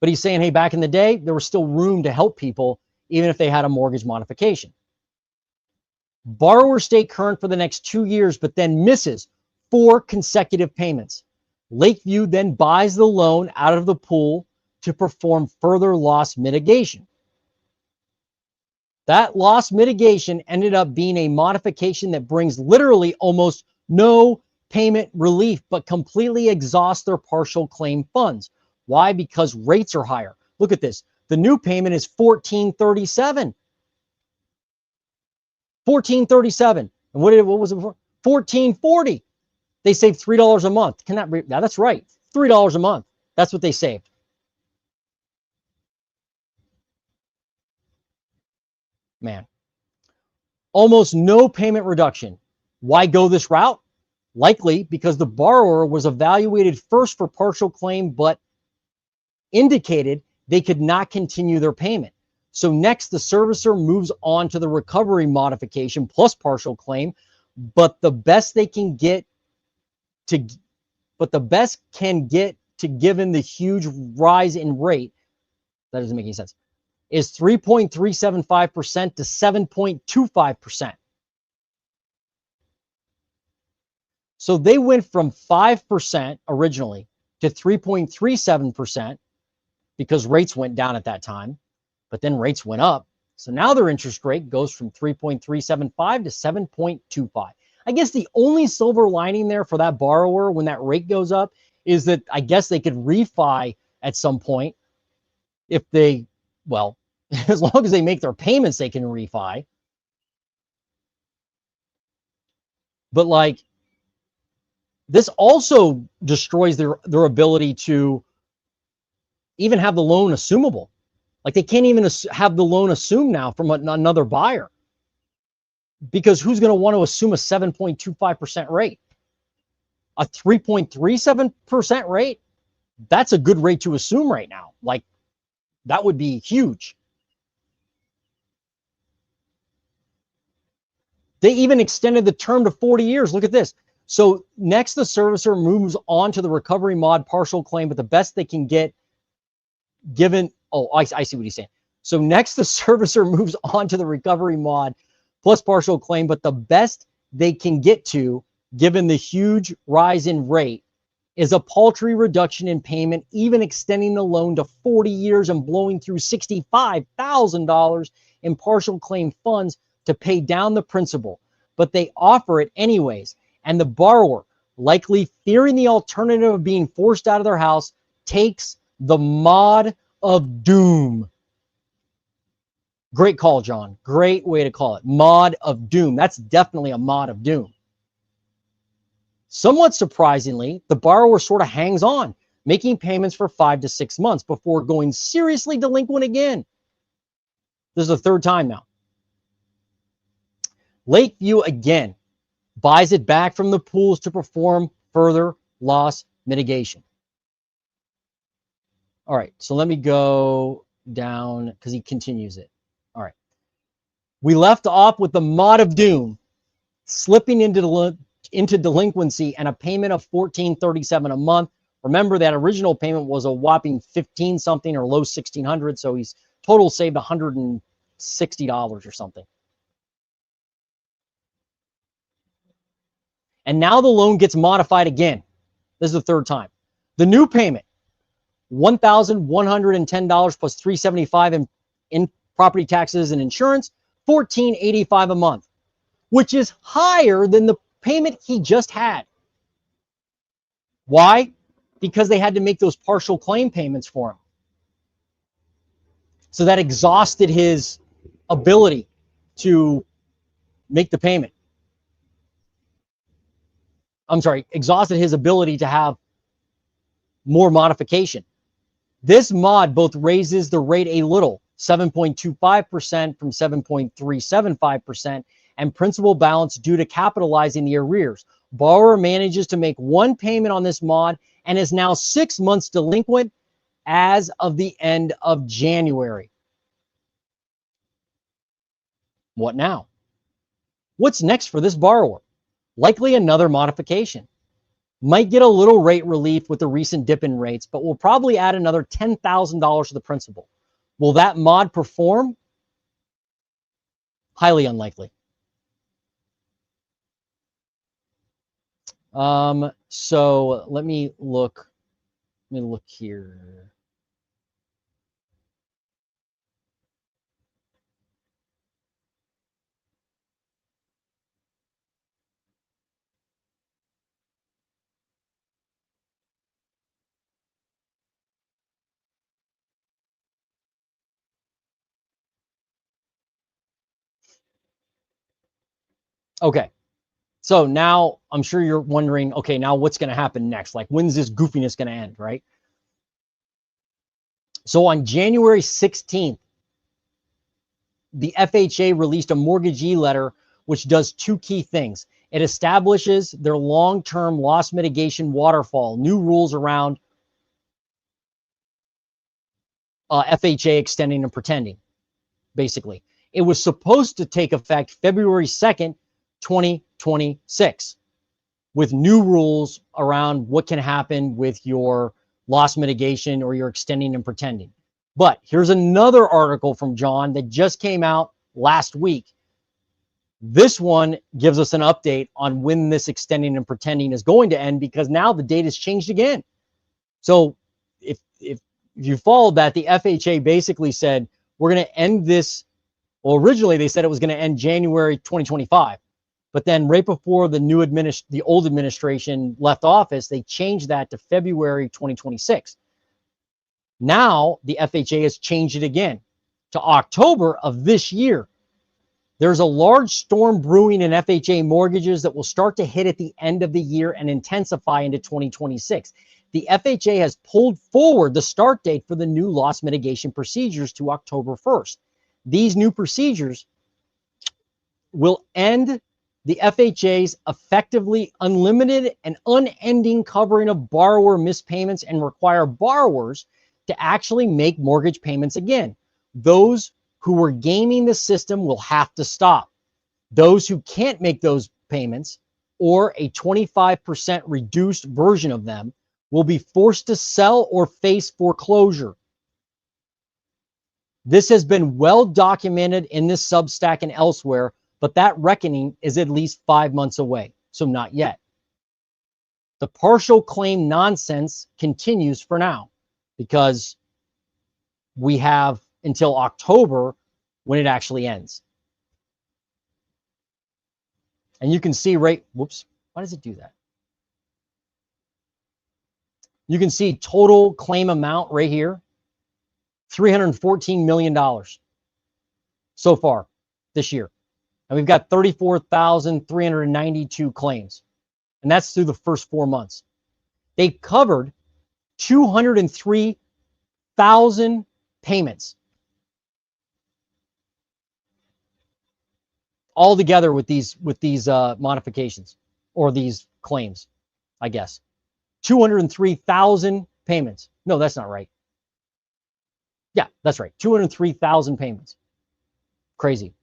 But he's saying, hey, back in the day, there was still room to help people even if they had a mortgage modification. Borrower stay current for the next 2 years, but then misses 4 consecutive payments. Lakeview then buys the loan out of the pool to perform further loss mitigation. That loss mitigation ended up being a modification that brings literally almost no payment relief, but completely exhausts their partial claim funds. Why? Because rates are higher. Look at this. The new payment is $1,437. $1,437. And what was it before? $1,440. They saved $3 a month. Now that's right. $3 a month. That's what they saved. Man. Almost no payment reduction. Why go this route? Likely because the borrower was evaluated first for partial claim, but indicated they could not continue their payment. So next, the servicer moves on to the recovery modification plus partial claim, but the best can get to given the huge rise in rate, that doesn't make any sense, is 3.375% to 7.25%. So they went from 5% originally to 3.37% because rates went down at that time, but then rates went up. So now their interest rate goes from 3.375 to 7.25. I guess the only silver lining there for that borrower when that rate goes up is that I guess they could refi at some point if they, well, as long as they make their payments, they can refi. But like, this also destroys their ability to even have the loan assumable. Like they can't even have the loan assumed now from another buyer. Because who's going to want to assume a 7.25% rate? A 3.37% rate? That's a good rate to assume right now. Like, that would be huge. They even extended the term to 40 years. Look at this. So next, the servicer moves on to the recovery mod partial claim, but the best they can get given, I see what he's saying. So next, the servicer moves on to the recovery mod plus partial claim, but the best they can get to, given the huge rise in rate, is a paltry reduction in payment, even extending the loan to 40 years and blowing through $65,000 in partial claim funds to pay down the principal. But they offer it anyways, and the borrower, likely fearing the alternative of being forced out of their house, takes the mod of doom. Great call, John. Great way to call it. Mod of doom. That's definitely a mod of doom. Somewhat surprisingly, the borrower sort of hangs on, making payments for 5 to 6 months before going seriously delinquent again. This is the third time now. Lakeview again buys it back from the pools to perform further loss mitigation. All right, so let me go down because he continues it. All right. We left off with the mod of doom, slipping into delinquency and a payment of $1,437 a month. Remember that original payment was a whopping 15 something or low 1,600, so he's total saved $160 or something. And now the loan gets modified again. This is the third time. The new payment, $1,110 plus $375 in property taxes and insurance, $1,485 a month, which is higher than the payment he just had. Why? Because they had to make those partial claim payments for him. So that exhausted his ability to make the payment. I'm sorry, exhausted his ability to have more modification. This mod both raises the rate a little, 7.25% from 7.375%, and principal balance due to capitalizing the arrears. Borrower manages to make one payment on this mod and is now 6 months delinquent as of the end of January. What now? What's next for this borrower? Likely another modification. Might get a little rate relief with the recent dip in rates, but will probably add another $10,000 to the principal. Will that mod perform? Highly unlikely. So let me look here. Okay. So now I'm sure you're wondering, okay, now what's going to happen next? Like, when's this goofiness going to end, right? So on January 16th, the FHA released a mortgagee letter which does two key things. It establishes their long-term loss mitigation waterfall, new rules around FHA extending and pretending, basically. It was supposed to take effect February 2nd, 2026, with new rules around what can happen with your loss mitigation or your extending and pretending. But here's another article from John that just came out last week. This one gives us an update on when this extending and pretending is going to end, because now the date has changed again. So if you followed that, the FHA basically said, we're going to end this. Well, originally they said it was going to end January 2025. But then right before the old administration left office, they changed that to February 2026. Now the FHA has changed it again to October of this year. There's a large storm brewing in FHA mortgages that will start to hit at the end of the year and intensify into 2026. The FHA has pulled forward the start date for the new loss mitigation procedures to October 1st. These new procedures will end the FHA's effectively unlimited and unending covering of borrower mispayments and require borrowers to actually make mortgage payments again. Those who were gaming the system will have to stop. Those who can't make those payments, or a 25% reduced version of them, will be forced to sell or face foreclosure. This has been well documented in this Substack and elsewhere, but that reckoning is at least 5 months away, so not yet. The partial claim nonsense continues for now, because we have until October when it actually ends. And you can see whoops, why does it do that? You can see total claim amount right here, $314 million so far this year. And we've got 34,392 claims. And that's through the first 4 months. They covered 203,000 payments all together with these modifications, or these claims, I guess. 203,000 payments. No, that's not right. Yeah, that's right. 203,000 payments. Crazy.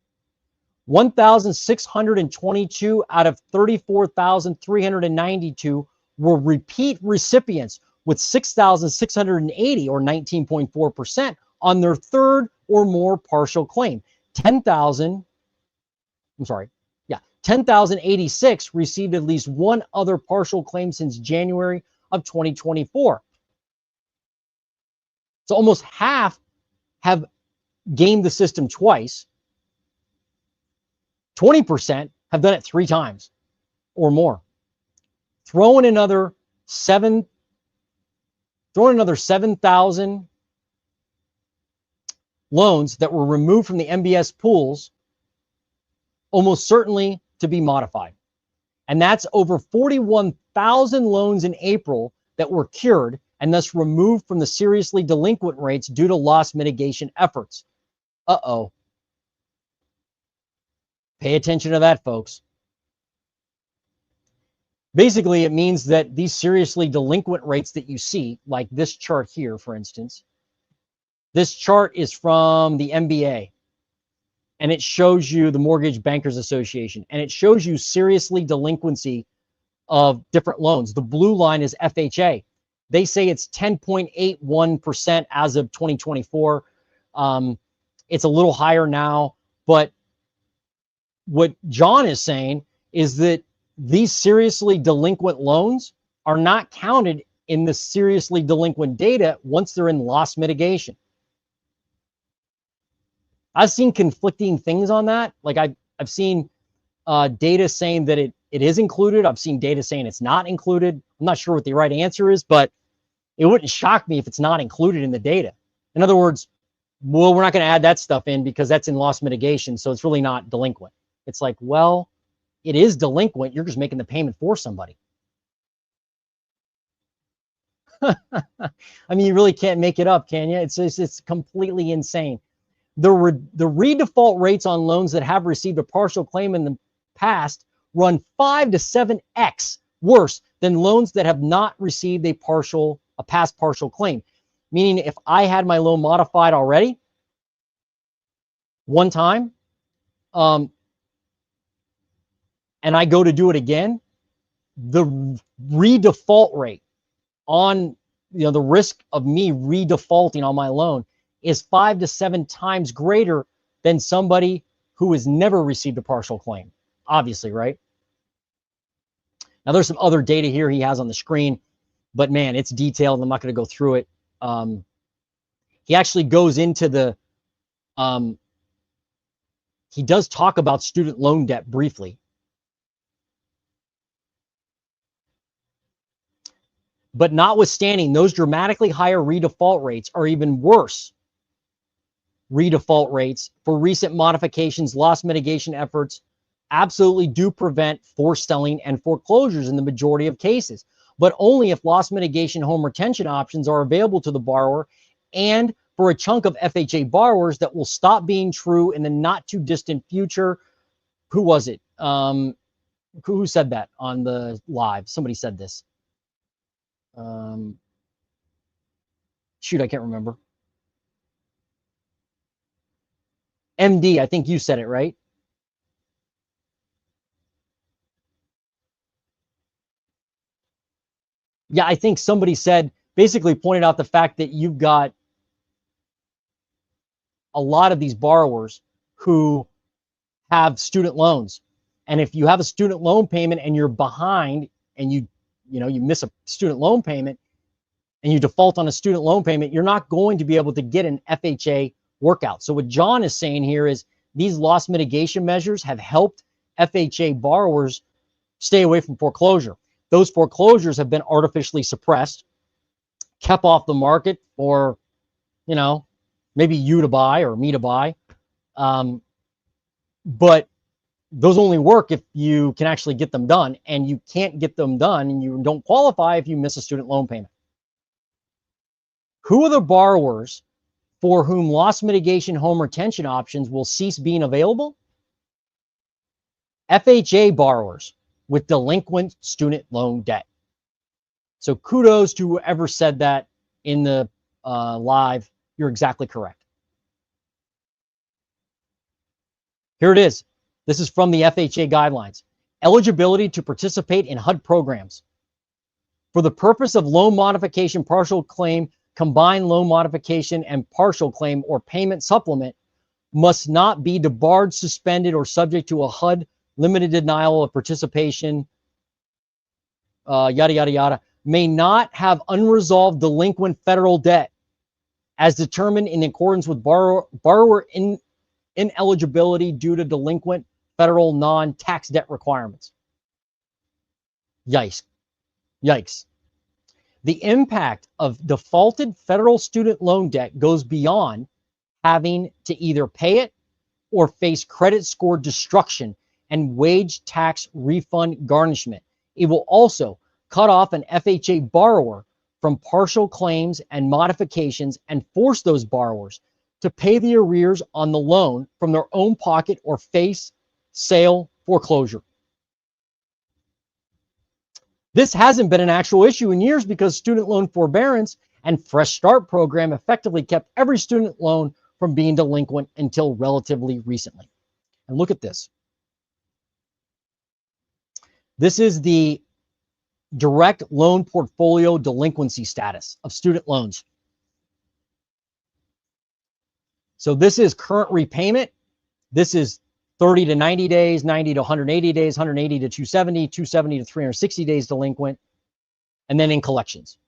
1,622 out of 34,392 were repeat recipients, with 6,680, or 19.4%, on their third or more partial claim. 10,086 received at least one other partial claim since January of 2024. So almost half have gamed the system twice. 20% have done it 3 times or more. Throw in another 7,000 loans that were removed from the MBS pools, almost certainly to be modified. And that's over 41,000 loans in April that were cured and thus removed from the seriously delinquent rates due to loss mitigation efforts. Uh-oh. Pay attention to that, folks. Basically, it means that these seriously delinquent rates that you see, like this chart here, for instance, this chart is from the MBA, and it shows you the Mortgage Bankers Association, and it shows you seriously delinquency of different loans. The blue line is FHA. They say it's 10.81% as of 2024. It's a little higher now, but what John is saying is that these seriously delinquent loans are not counted in the seriously delinquent data once they're in loss mitigation. I've seen conflicting things on that. Like I've seen data saying that it is included. I've seen data saying it's not included. I'm not sure what the right answer is, but it wouldn't shock me if it's not included in the data. In other words, well, we're not going to add that stuff in because that's in loss mitigation, so it's really not delinquent. It's like, well, it is delinquent. You're just making the payment for somebody. I mean, you really can't make it up, can you? It's completely insane. The redefault rates on loans that have received a partial claim in the past run 5 to 7x worse than loans that have not received a past partial claim. Meaning, if I had my loan modified already one time, and I go to do it again, the redefault rate on the risk of me redefaulting on my loan is 5 to 7 times greater than somebody who has never received a partial claim. Obviously, right? Now, there's some other data here he has on the screen, but man, it's detailed. I'm not going to go through it. He actually goes into the, he does talk about student loan debt briefly. But notwithstanding, those dramatically higher redefault rates are even worse redefault rates for recent modifications. Loss mitigation efforts absolutely do prevent forced selling and foreclosures in the majority of cases, but only if loss mitigation home retention options are available to the borrower, and for a chunk of FHA borrowers that will stop being true in the not too distant future. Who was it? Who said that on the live? Somebody said this. Shoot, I can't remember. MD, I think you said it, right? Yeah, I think somebody said, basically pointed out the fact that you've got a lot of these borrowers who have student loans. And if you have a student loan payment and you're behind and you miss a student loan payment and you default on a student loan payment, you're not going to be able to get an FHA workout. So what John is saying here is these loss mitigation measures have helped FHA borrowers stay away from foreclosure. Those foreclosures have been artificially suppressed, kept off the market for, maybe you to buy or me to buy. But those only work if you can actually get them done, and you can't get them done and you don't qualify if you miss a student loan payment. Who are the borrowers for whom loss mitigation home retention options will cease being available? FHA borrowers with delinquent student loan debt. So kudos to whoever said that in the live. You're exactly correct. Here it is. This is from the FHA guidelines. Eligibility to participate in HUD programs. For the purpose of loan modification, partial claim, combined loan modification, and partial claim or payment supplement must not be debarred, suspended, or subject to a HUD limited denial of participation, yada, yada, yada, may not have unresolved delinquent federal debt as determined in accordance with borrower ineligibility due to delinquent federal non-tax debt requirements. Yikes. Yikes. The impact of defaulted federal student loan debt goes beyond having to either pay it or face credit score destruction and wage tax refund garnishment. It will also cut off an FHA borrower from partial claims and modifications and force those borrowers to pay the arrears on the loan from their own pocket or face sale foreclosure. This hasn't been an actual issue in years because student loan forbearance and Fresh Start program effectively kept every student loan from being delinquent until relatively recently. And look at this. This is the direct loan portfolio delinquency status of student loans. So this is current repayment. This is 30 to 90 days, 90 to 180 days, 180 to 270, 270 to 360 days delinquent, and then in collections.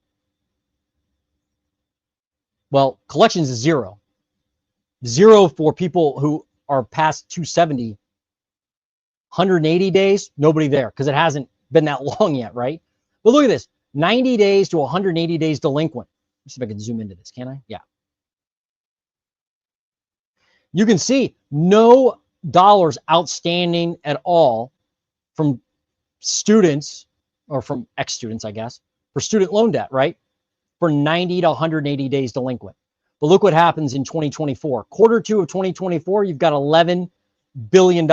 Well, collections is zero. Zero for people who are past 270. 180 days, nobody there because it hasn't been that long yet, right? But look at this, 90 days to 180 days delinquent. Let's see if I can zoom into this, can I? Yeah. You can see no dollars outstanding at all from students, or from ex-students, I guess, for student loan debt, right? For 90 to 180 days delinquent. But look what happens in 2024. Quarter 2 of 2024, you've got $11 billion.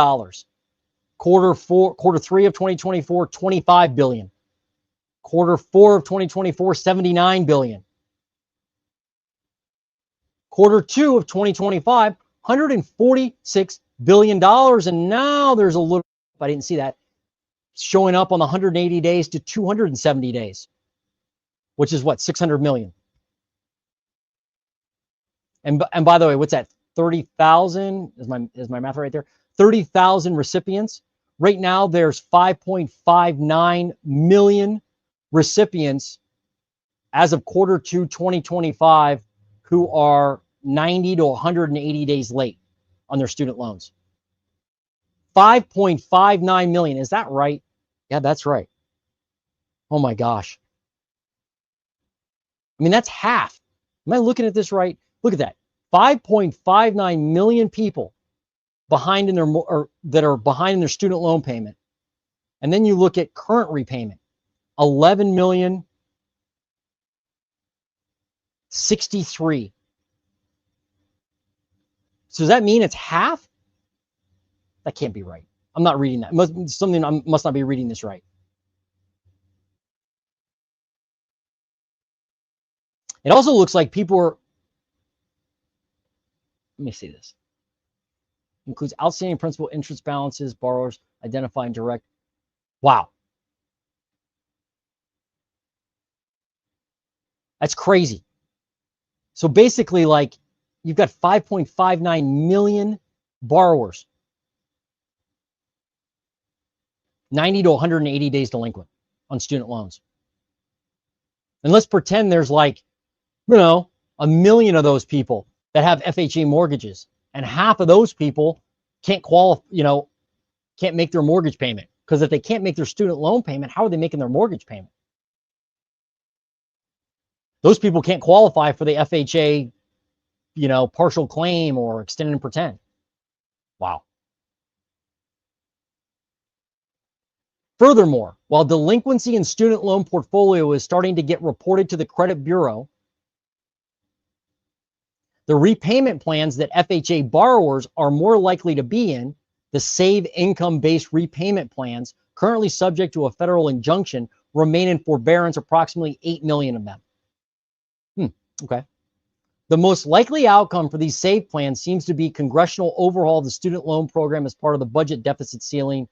Quarter 3 of 2024, $25 billion. Quarter 4 of 2024, $79 billion. Quarter 2 of 2025, $146 billion. And now there's a little, I didn't see that, showing up on the 180 days to 270 days, which is what, 600 million. And by the way, what's that? 30,000 is my math right there? 30,000 recipients. Right now, there's 5.59 million recipients as of quarter 2, 2025, who are 90 to 180 days late on their student loans. 5.59 million. Is that right? Yeah, that's right. Oh my gosh. I mean, that's half. Am I looking at this right? Look at that. 5.59 million people behind in their, or that are behind in their student loan payment. And then you look at current repayment, 11 million 63. So does that mean it's half? That can't be right. I'm not reading that. I must not be reading this right. It also looks like people are, let me see this. Includes outstanding principal, interest balances, borrowers identifying direct. Wow. That's crazy. So basically, like, you've got 5.59 million borrowers, 90 to 180 days delinquent on student loans. And let's pretend there's like, you know, 1 million of those people that have FHA mortgages, and half of those people can't qualify, you know, can't make their mortgage payment. Because if they can't make their student loan payment, how are they making their mortgage payment? Those people can't qualify for the FHA, you know, partial claim or extend and pretend. Wow. Furthermore, while delinquency in student loan portfolio is starting to get reported to the credit bureau, the repayment plans that FHA borrowers are more likely to be in, the Save Income-based repayment plans, currently subject to a federal injunction, remain in forbearance, approximately 8 million of them. Okay. The most likely outcome for these SAVE plans seems to be congressional overhaul of the student loan program as part of the budget deficit ceiling.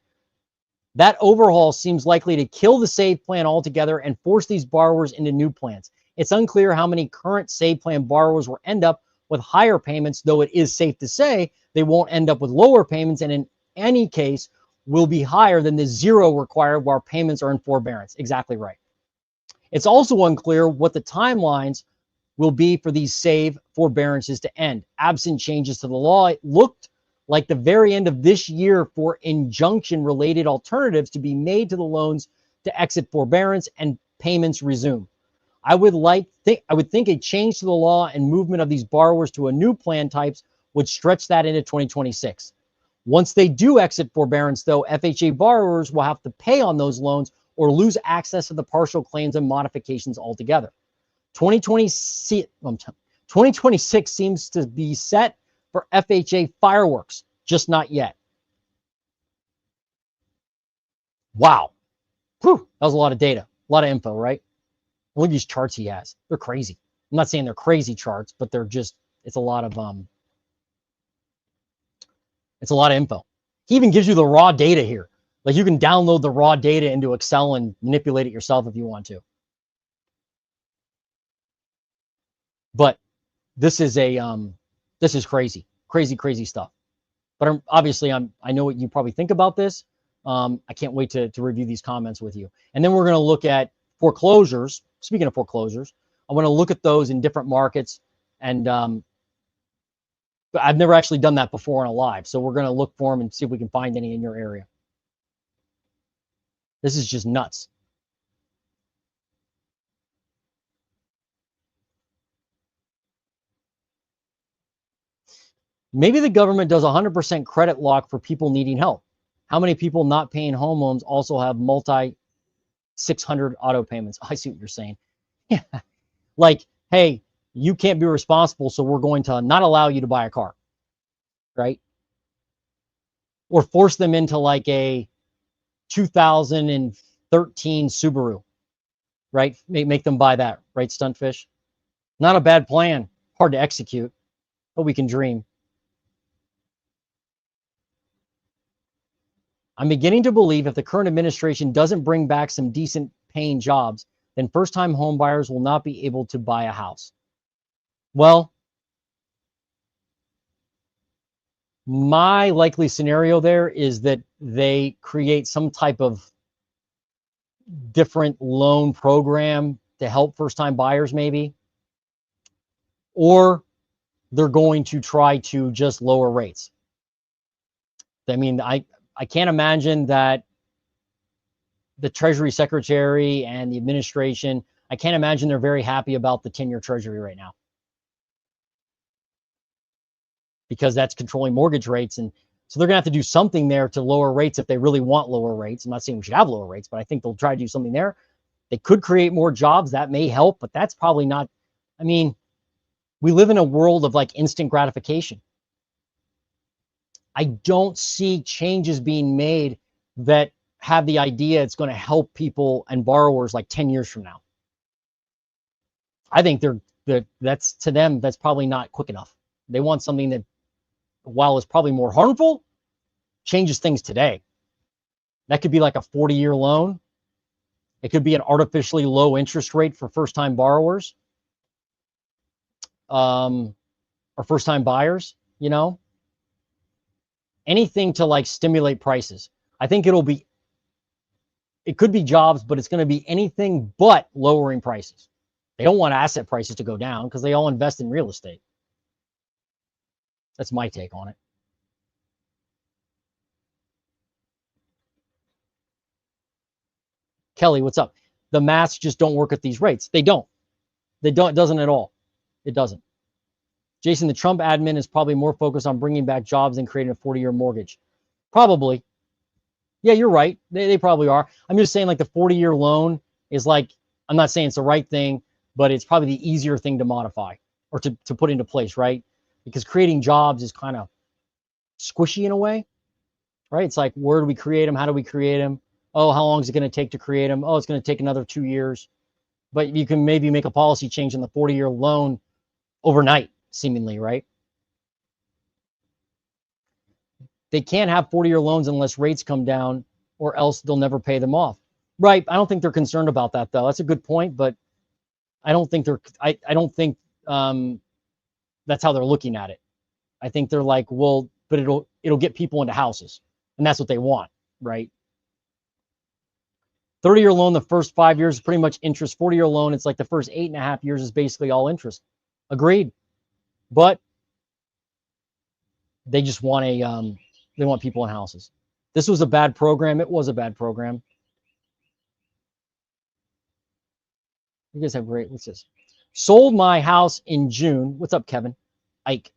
That overhaul seems likely to kill the SAVE plan altogether and force these borrowers into new plans. It's unclear how many current SAVE plan borrowers will end up with higher payments, though it is safe to say they won't end up with lower payments, and in any case will be higher than the zero required while payments are in forbearance. Exactly right. It's also unclear what the timelines will be for these SAVE forbearances to end. Absent changes to the law, it looked like the very end of this year for injunction-related alternatives to be made to the loans to exit forbearance and payments resume. I would think a change to the law and movement of these borrowers to a new plan types would stretch that into 2026. Once they do exit forbearance, though, FHA borrowers will have to pay on those loans or lose access to the partial claims and modifications altogether. 2026 seems to be set for FHA fireworks, just not yet. Wow. Whew, that was a lot of data, a lot of info, right? Look at these charts he has. They're crazy. I'm not saying they're crazy charts, but they're just, it's a lot of info. He even gives you the raw data here. Like, you can download the raw data into Excel and manipulate it yourself if you want to. But this is crazy, crazy, crazy stuff. But obviously, I know what you probably think about this. I can't wait to review these comments with you. And then we're going to look at foreclosures. Speaking of foreclosures, I want to look at those in different markets. And but I've never actually done that before on a live. So we're going to look for them and see if we can find any in your area. This is just nuts. Maybe the government does 100% credit lock for people needing help. How many people not paying home loans also have multi 600 auto payments? I see what you're saying. Yeah. Like, hey, you can't be responsible, so we're going to not allow you to buy a car, right? Or force them into like a 2013 Subaru, right? Make them buy that, right, Stuntfish? Not a bad plan. Hard to execute, but we can dream. I'm beginning to believe if the current administration doesn't bring back some decent paying jobs, then first-time home buyers will not be able to buy a house. Well, my likely scenario there is that they create some type of different loan program to help first-time buyers maybe, or they're going to try to just lower rates. I mean, I can't imagine that the Treasury Secretary and the administration, I can't imagine they're very happy about the 10-year Treasury right now, because that's controlling mortgage rates. And so they're going to have to do something there to lower rates if they really want lower rates. I'm not saying we should have lower rates, but I think they'll try to do something there. They could create more jobs. That may help, but that's probably not. I mean, we live in a world of like instant gratification. I don't see changes being made that have the idea it's going to help people and borrowers like 10 years from now. I think that's to them, that's probably not quick enough. They want something that, while it's probably more harmful, changes things today. That could be like a 40-year loan. It could be an artificially low interest rate for first-time borrowers, or first-time buyers, you know, anything to like stimulate prices. I think it could be jobs, but it's going to be anything but lowering prices. They don't want asset prices to go down because they all invest in real estate. That's my take on it. Kelly, what's up? The maths just don't work at these rates. They don't. It doesn't at all. It doesn't. Jason, the Trump admin is probably more focused on bringing back jobs than creating a 40-year mortgage. Probably. Yeah, you're right. They probably are. I'm just saying like the 40-year loan is like, I'm not saying it's the right thing, but it's probably the easier thing to modify or to put into place, right? Because creating jobs is kind of squishy in a way, right? It's like, where do we create them? How do we create them? Oh, how long is it going to take to create them? Oh, it's going to take another 2 years. But you can maybe make a policy change in the 40-year loan overnight, seemingly, right? They can't have 40-year loans unless rates come down, or else they'll never pay them off. Right. I don't think they're concerned about that, though. That's a good point, but I don't think I don't think that's how they're looking at it. I think they're like, well, but it'll get people into houses, and that's what they want, right? 30-year loan, the first 5 years is pretty much interest. 40-year loan, it's like the first 8.5 years is basically all interest. Agreed. But they just want they want people in houses. This was a bad program. It was a bad program. You guys have great, what's this? Sold my house in June. What's up, Kevin? Ike.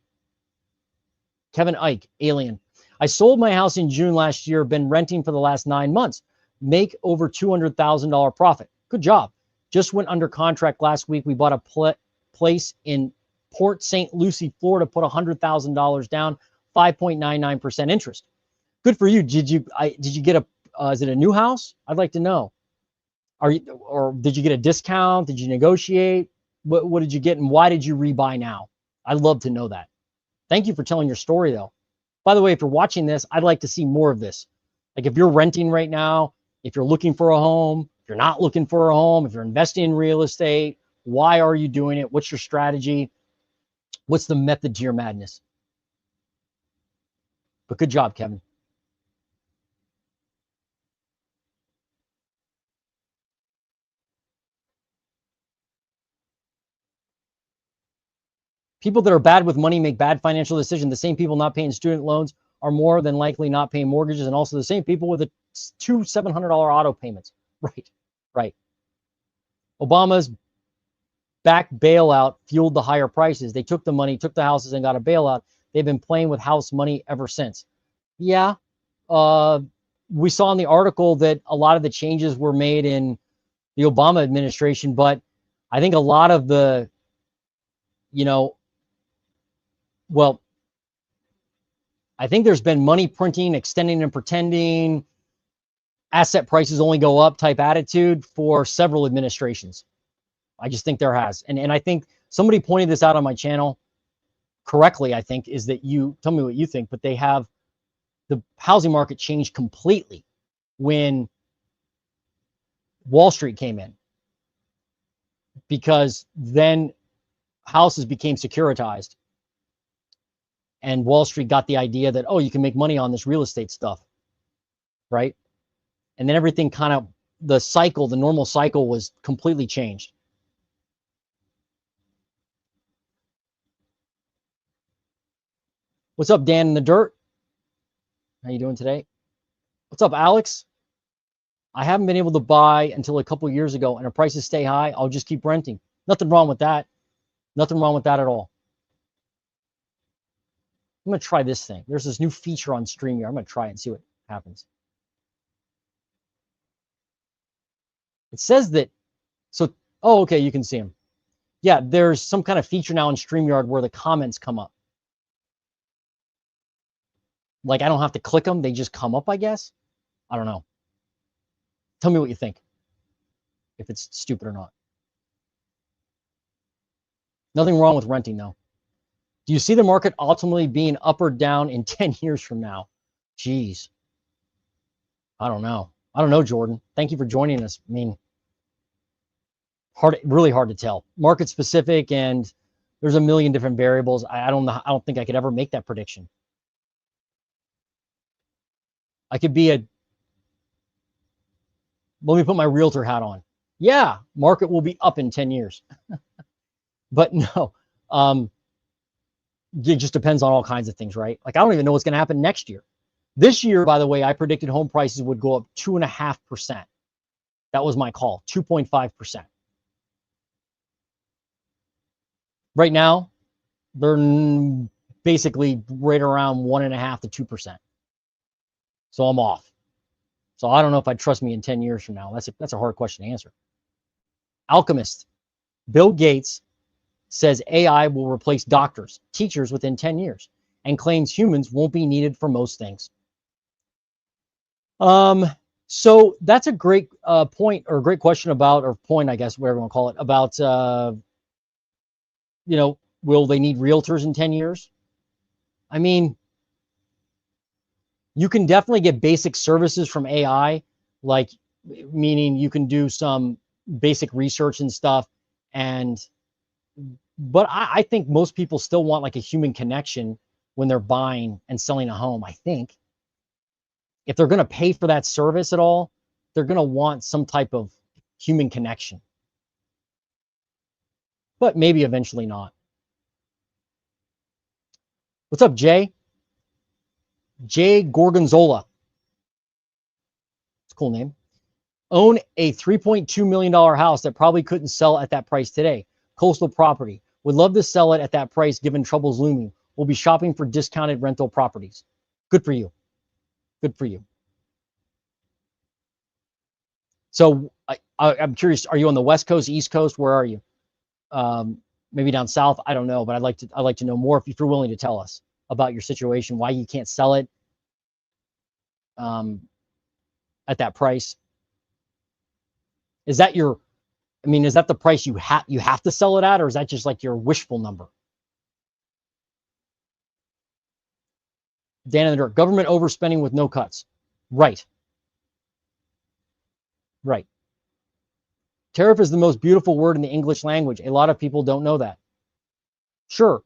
Kevin Ike, alien. I sold my house in June last year, been renting for the last 9 months. Make over $200,000 profit. Good job. Just went under contract last week. We bought a place in Port St. Lucie, Florida, put $100,000 down, 5.99% interest. Good for you. Did you get is it a new house? I'd like to know. Or did you get a discount? Did you negotiate? What did you get, and why did you rebuy now? I'd love to know that. Thank you for telling your story, though. By the way, if you're watching this, I'd like to see more of this. Like if you're renting right now, if you're looking for a home, if you're not looking for a home, if you're investing in real estate, why are you doing it? What's your strategy? What's the method to your madness? But good job, Kevin. People that are bad with money make bad financial decisions. The same people not paying student loans are more than likely not paying mortgages, and also the same people with the two $700 auto payments. Right, right. Obama's back bailout fueled the higher prices. They took the money, took the houses, and got a bailout. They've been playing with house money ever since. Yeah, we saw in the article that a lot of the changes were made in the Obama administration, but I think a lot of the, well, I think there's been money printing, extending and pretending, asset prices only go up type attitude for several administrations. I just think there has. And I think somebody pointed this out on my channel correctly, I think, is that you tell me what you think, but they have the housing market changed completely when Wall Street came in, because then houses became securitized and Wall Street got the idea that, oh, you can make money on this real estate stuff, right? And then everything kind of, the normal cycle was completely changed. What's up, Dan in the dirt? How you doing today? What's up, Alex? I haven't been able to buy until a couple years ago, and if prices stay high, I'll just keep renting. Nothing wrong with that. Nothing wrong with that at all. I'm going to try this thing. There's this new feature on StreamYard. I'm going to try it and see what happens. It says that, so, oh, okay, you can see them. Yeah, there's some kind of feature now in StreamYard where the comments come up. Like, I don't have to click them. They just come up, I guess. I don't know. Tell me what you think, if it's stupid or not. Nothing wrong with renting, though. Do you see the market ultimately being up or down in 10 years from now? Jeez. I don't know. I don't know, Jordan. Thank you for joining us. I mean, really hard to tell. Market specific, and there's a million different variables. I don't know. I don't think I could ever make that prediction. I could be let me put my realtor hat on. Yeah, market will be up in 10 years. But no, it just depends on all kinds of things, right? Like, I don't even know what's going to happen next year. This year, by the way, I predicted home prices would go up 2.5%. That was my call, 2.5%. Right now, they're basically right around 1.5% to 2%. So I'm off. So I don't know if I'd trust me in 10 years from now. That's a hard question to answer. Alchemist. Bill Gates says AI will replace doctors, teachers within 10 years, and claims humans won't be needed for most things. So that's a great point, or a great question about, or point, I guess, whatever you want to call it, about, will they need realtors in 10 years? I mean, you can definitely get basic services from AI, like, meaning you can do some basic research and stuff. But I think most people still want like a human connection when they're buying and selling a home. I think if they're going to pay for that service at all, they're going to want some type of human connection. But maybe eventually not. What's up, Jay? Jay Gorgonzola. It's a cool name. Own a $3.2 million house that probably couldn't sell at that price today. Coastal property. Would love to sell it at that price given troubles looming. We'll be shopping for discounted rental properties. Good for you. Good for you. So I'm curious, are you on the West Coast, East Coast? Where are you? Maybe down south. I don't know, but I'd like to know more if you're willing to tell us about your situation, why you can't sell it at that price. Is that is that the price you have to sell it at, or is that just like your wishful number? Dan in the dirt. Government overspending with no cuts. Right. Right. Tariff is the most beautiful word in the English language. A lot of people don't know that. Sure.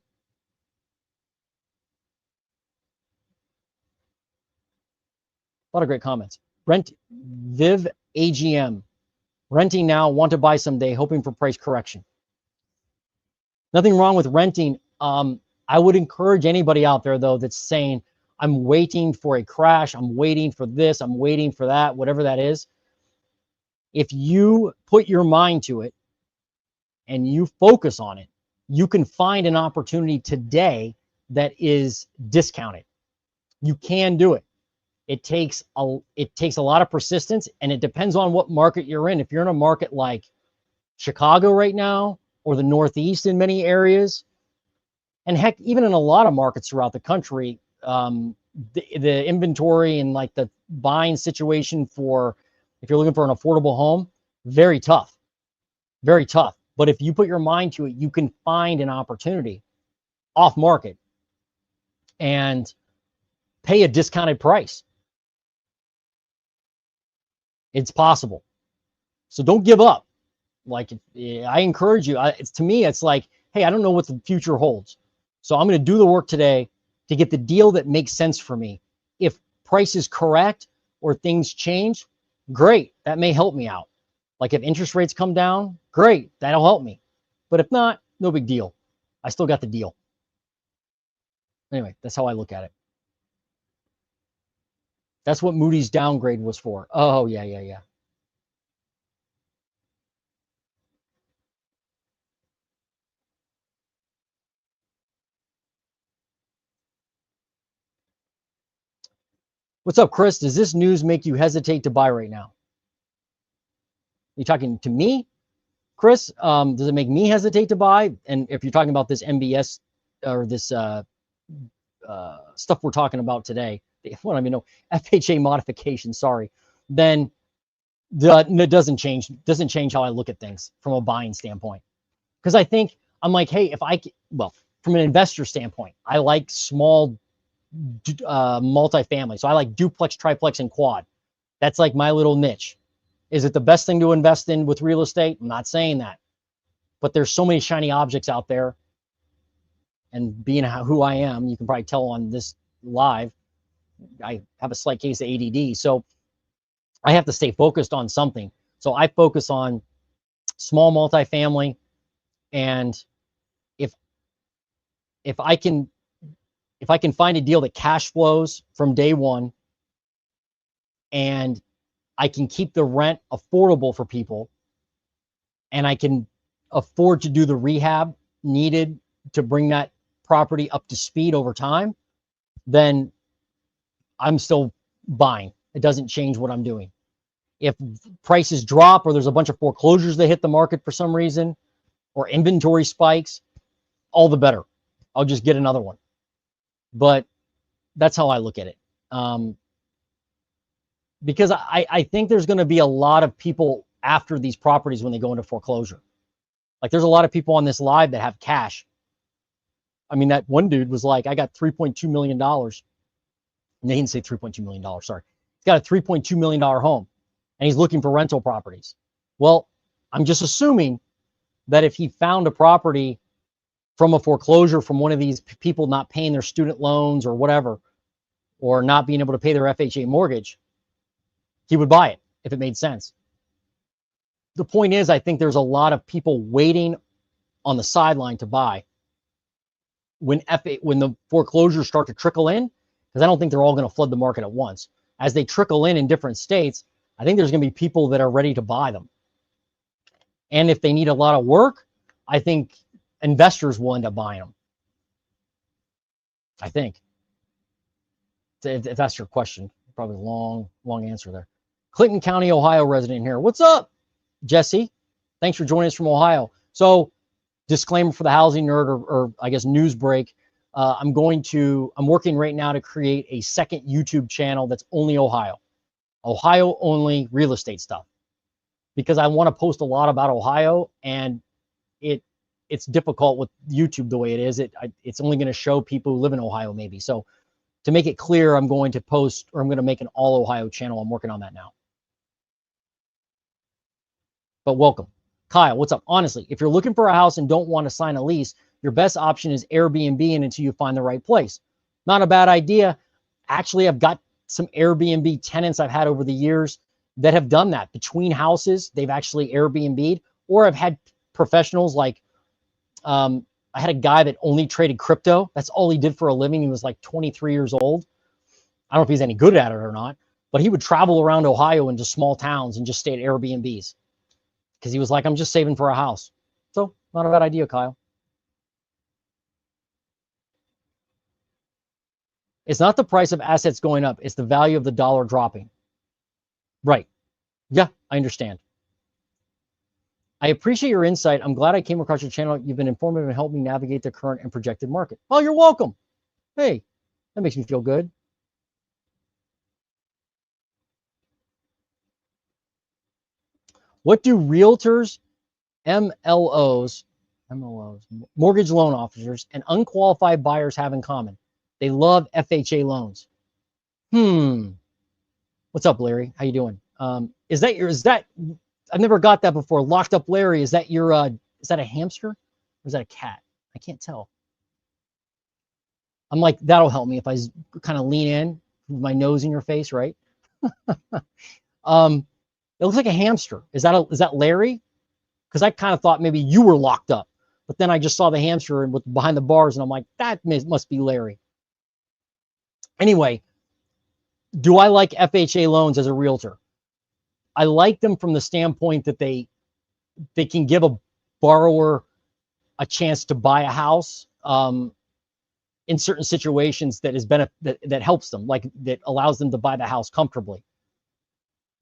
A lot of great comments. Rent Viv AGM. Renting now, want to buy someday, hoping for price correction. Nothing wrong with renting. I would encourage anybody out there, though, that's saying, I'm waiting for a crash, I'm waiting for this, I'm waiting for that, whatever that is. If you put your mind to it and you focus on it, you can find an opportunity today that is discounted. You can do it. It takes a lot of persistence, and it depends on what market you're in. If you're in a market like Chicago right now, or the Northeast in many areas, and heck, even in a lot of markets throughout the country, the inventory and like the buying situation for, if you're looking for an affordable home, very tough, very tough. But if you put your mind to it, you can find an opportunity off market and pay a discounted price. It's possible. So don't give up. Like, I encourage you. To me, it's like, hey, I don't know what the future holds. So I'm going to do the work today to get the deal that makes sense for me. If price is correct or things change, great. That may help me out. Like if interest rates come down, great. That'll help me. But if not, no big deal. I still got the deal. Anyway, that's how I look at it. That's what Moody's downgrade was for. Oh, yeah. What's up, Chris? Does this news make you hesitate to buy right now? Are you talking to me, Chris? Does it make me hesitate to buy? And if you're talking about this MBS or this stuff we're talking about today, well, I mean, no, FHA modification, sorry, then it doesn't change how I look at things from a buying standpoint. Because I think, I'm like, hey, from an investor standpoint, I like small multifamily. So I like duplex, triplex, and quad. That's like my little niche. Is it the best thing to invest in with real estate? I'm not saying that. But there's so many shiny objects out there. And being who I am, you can probably tell on this live, I have a slight case of ADD. So I have to stay focused on something. So I focus on small multifamily. And if I can find a deal that cash flows from day one, and I can keep the rent affordable for people, and I can afford to do the rehab needed to bring that property up to speed over time, then I'm still buying. It doesn't change what I'm doing. If prices drop or there's a bunch of foreclosures that hit the market for some reason, or inventory spikes, all the better. I'll just get another one. But that's how I look at it. Because I think there's going to be a lot of people after these properties when they go into foreclosure. Like there's a lot of people on this live that have cash. I mean, that one dude was like, I got $3.2 million. And they didn't say $3.2 million, sorry. He's got a $3.2 million home and he's looking for rental properties. Well, I'm just assuming that if he found a property from a foreclosure from one of these people not paying their student loans or whatever, or not being able to pay their FHA mortgage, he would buy it if it made sense. The point is, I think there's a lot of people waiting on the sideline to buy when the foreclosures start to trickle in, because I don't think they're all going to flood the market at once. As they trickle in different states, I think there's going to be people that are ready to buy them. And if they need a lot of work, I think investors will end up buying them. I think. If that's your question, probably long answer there. Clinton County, Ohio resident here. What's up, Jesse? Thanks for joining us from Ohio. So, disclaimer for the housing nerd, or I guess news break. I'm working right now to create a second YouTube channel that's only Ohio only real estate stuff, because I want to post a lot about Ohio, and it's difficult with YouTube the way it is. It's only going to show people who live in Ohio maybe. So to make it clear, I'm going to make an all Ohio channel. I'm working on that now. But welcome. Kyle, what's up? Honestly, if you're looking for a house and don't want to sign a lease, your best option is Airbnb until you find the right place. Not a bad idea. Actually, I've got some Airbnb tenants I've had over the years that have done that between houses. They've actually Airbnb'd, or I've had professionals like, I had a guy that only traded crypto. That's all he did for a living. He was like 23 years old. I don't know if he's any good at it or not, but he would travel around Ohio into small towns and just stay at Airbnbs because he was like, I'm just saving for a house. So not a bad idea, Kyle. It's not the price of assets going up. It's the value of the dollar dropping. Right. Yeah, I understand. I appreciate your insight. I'm glad I came across your channel. You've been informative and helped me navigate the current and projected market. Oh, you're welcome. Hey, that makes me feel good. What do realtors, MLOs, mortgage loan officers, and unqualified buyers have in common? They love FHA loans. What's up, Larry? How you doing? Is that I've never got that before. Locked up Larry. Is that is that a hamster or is that a cat? I can't tell. I'm like, that'll help me if I kind of lean in with my nose in your face, right? It looks like a hamster. Is that Larry? Because I kind of thought maybe you were locked up, but then I just saw the hamster and behind the bars, and I'm like, that must be Larry. Anyway, do I like FHA loans as a realtor? I like them from the standpoint that they can give a borrower a chance to buy a house in certain situations that helps them, like that allows them to buy the house comfortably.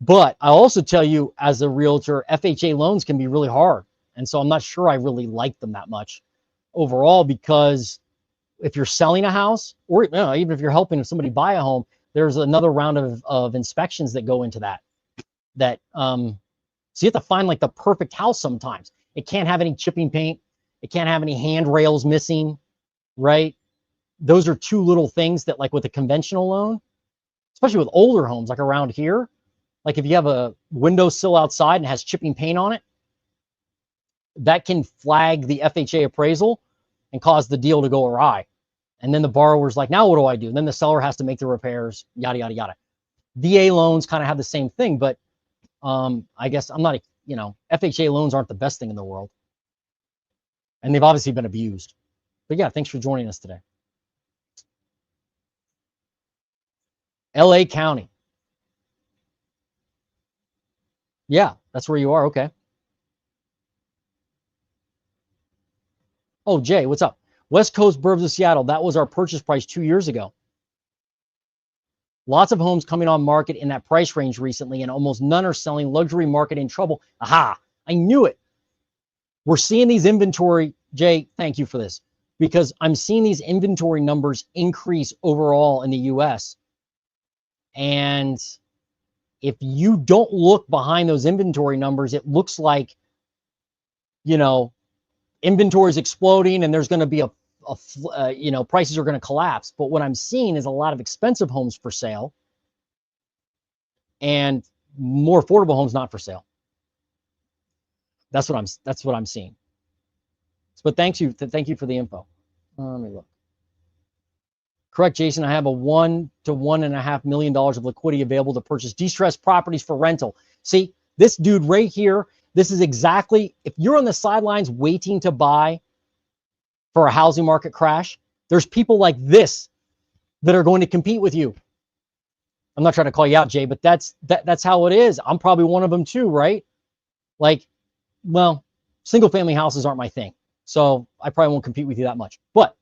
But I also tell you, as a realtor, FHA loans can be really hard. And so I'm not sure I really like them that much overall, because if you're selling a house, or even if you're helping somebody buy a home, there's another round of inspections that go into that. So you have to find like the perfect house sometimes. It can't have any chipping paint. It can't have any handrails missing, right? Those are two little things that, like with a conventional loan, especially with older homes, like around here, like if you have a windowsill outside and has chipping paint on it, that can flag the FHA appraisal and cause the deal to go awry. And then the borrower's like, now what do I do? And then the seller has to make the repairs, yada, yada, yada. VA loans kind of have the same thing, but I guess I'm not, FHA loans aren't the best thing in the world. And they've obviously been abused. But yeah, thanks for joining us today. LA County. Yeah, that's where you are. Okay. Oh, Jay, what's up? West Coast burbs of Seattle. That was our purchase price 2 years ago. Lots of homes coming on market in that price range recently, and almost none are selling. Luxury market in trouble. Aha, I knew it. We're seeing these inventory, Jay, thank you for this, because I'm seeing these inventory numbers increase overall in the US. And if you don't look behind those inventory numbers, it looks like, inventory is exploding and there's going to be prices are going to collapse. But what I'm seeing is a lot of expensive homes for sale and more affordable homes not for sale. That's what I'm seeing. But thank you for the info. Let me look. Correct, Jason. I have a $1 to $1.5 million of liquidity available to purchase distressed properties for rental. See, this dude right here, this is exactly, if you're on the sidelines waiting to buy for a housing market crash, there's people like this that are going to compete with you. I'm not trying to call you out, Jay, but that's how it is. I'm probably one of them too, right? Like, well, single family houses aren't my thing, so I probably won't compete with you that much. But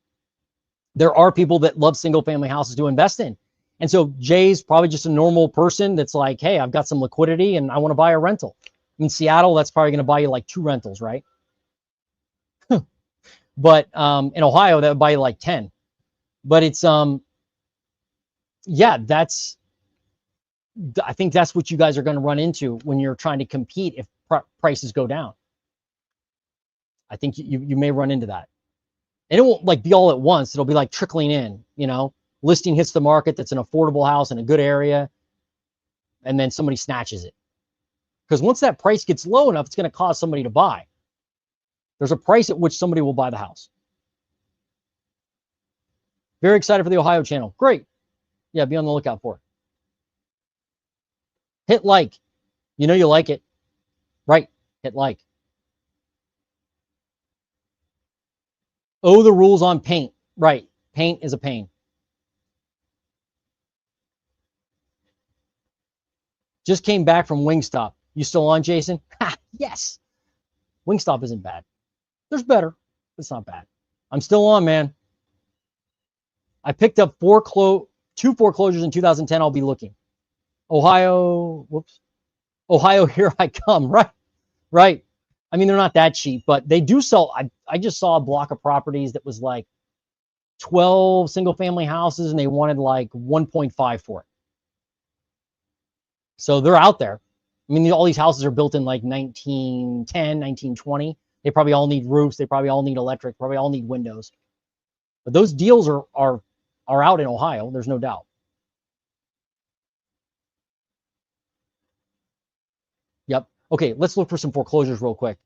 there are people that love single family houses to invest in. And so Jay's probably just a normal person that's like, hey, I've got some liquidity and I want to buy a rental. In Seattle, that's probably going to buy you like 2 rentals, right? But in Ohio, that would buy you like 10. But it's yeah, I think that's what you guys are going to run into when you're trying to compete if prices go down. I think you may run into that. And it won't like be all at once. It'll be like trickling in, listing hits the market that's an affordable house in a good area, and then somebody snatches it. Because once that price gets low enough, it's going to cause somebody to buy. There's a price at which somebody will buy the house. Very excited for the Ohio channel. Great. Yeah, be on the lookout for it. Hit like. You know you like it. Right. Hit like. Oh, the rules on paint. Right. Paint is a pain. Just came back from Wingstop. You still on, Jason? Ha, yes. Wingstop isn't bad. There's better. It's not bad. I'm still on, man. I picked up two foreclosures in 2010. I'll be looking. Ohio, whoops. Ohio, here I come. Right, right. I mean, they're not that cheap, but they do sell. I just saw a block of properties that was like 12 single family houses and they wanted like 1.5 for it. So they're out there. I mean, all these houses are built in like 1910, 1920. They probably all need roofs. They probably all need electric, probably all need windows. But those deals are out in Ohio. There's no doubt. Yep. Okay, let's look for some foreclosures real quick.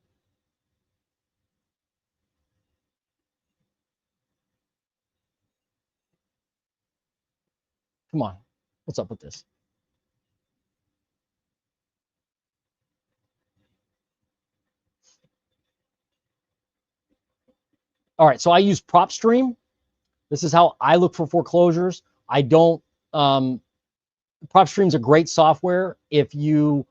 Come on. What's up with this? All right, so I use Propstream. This is how I look for foreclosures. I don't Propstream's a great software if you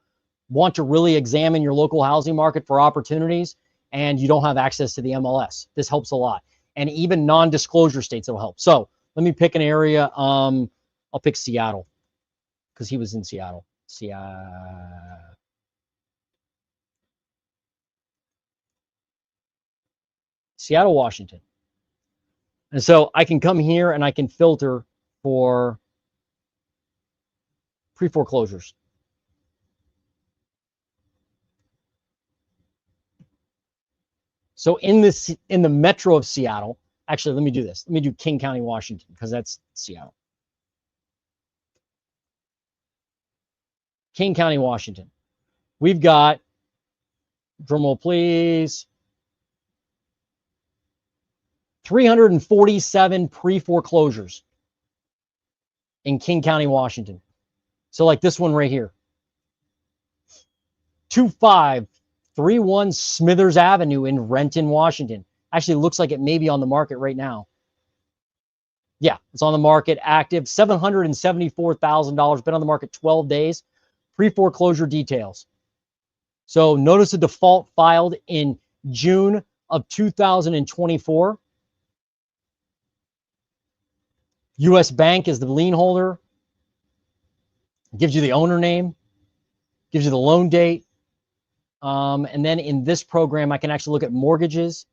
want to really examine your local housing market for opportunities and you don't have access to the MLS. This helps a lot. And even non-disclosure states will help. So let me pick an area. I'll pick Seattle because he was in Seattle. Seattle, Washington. And so I can come here and I can filter for pre-foreclosures. So in the metro of Seattle, actually, let me do this. Let me do King County, Washington, because that's Seattle. King County, Washington. We've got, drumroll please, 347 pre-foreclosures in King County, Washington. So like this one right here. 2531 Smithers Avenue in Renton, Washington. Actually, looks like it may be on the market right now. Yeah, it's on the market, active, $774,000, been on the market 12 days. Pre-foreclosure details. So notice of default filed in June of 2024. U.S. Bank is the lien holder. Gives you the owner name, gives you the loan date. And then in this program, I can actually look at mortgages.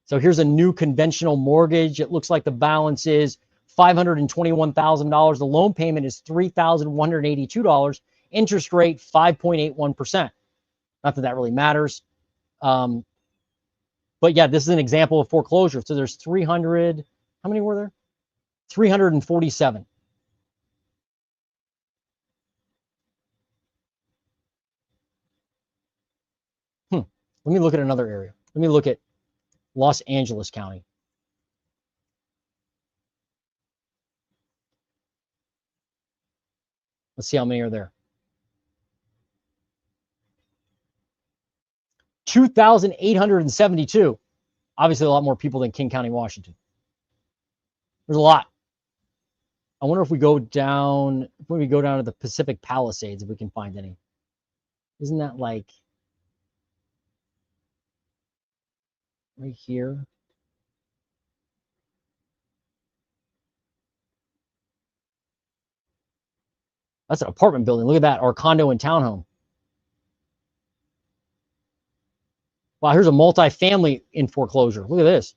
So here's a new conventional mortgage. It looks like the balance is $521,000. The loan payment is $3,182. Interest rate 5.81%. Not that that really matters. But yeah, this is an example of foreclosure. So there's 300. How many were there? 347. Let me look at another area. Let me look at Los Angeles County. Let's see how many are there. 2,872. Obviously, a lot more people than King County, Washington. There's a lot. I wonder if we go down, when we go down to the Pacific Palisades, if we can find any. Isn't that like right here? That's an apartment building. Look at that, or condo and townhome. Wow, here's a multifamily in foreclosure. Look at this.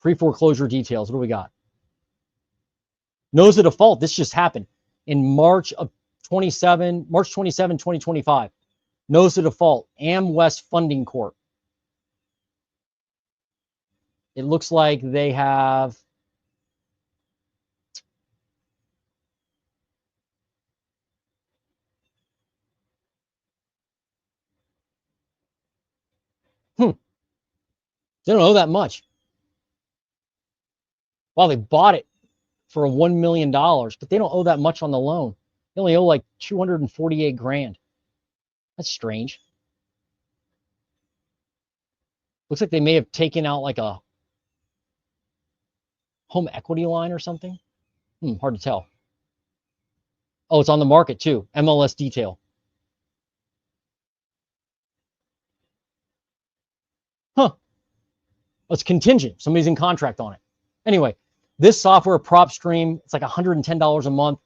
Pre-foreclosure details. What do we got? Notice the default. This just happened in March 27, 2025. Notice the default. AmWest Funding Corp. It looks like they have they don't owe that much. Wow, they bought it for $1 million, but they don't owe that much on the loan. They only owe like 248 grand. That's strange. Looks like they may have taken out like a home equity line or something. Hard to tell. Oh, it's on the market too. MLS detail. Huh. It's contingent. Somebody's in contract on it. Anyway, this software, Propstream, it's like $110 a month,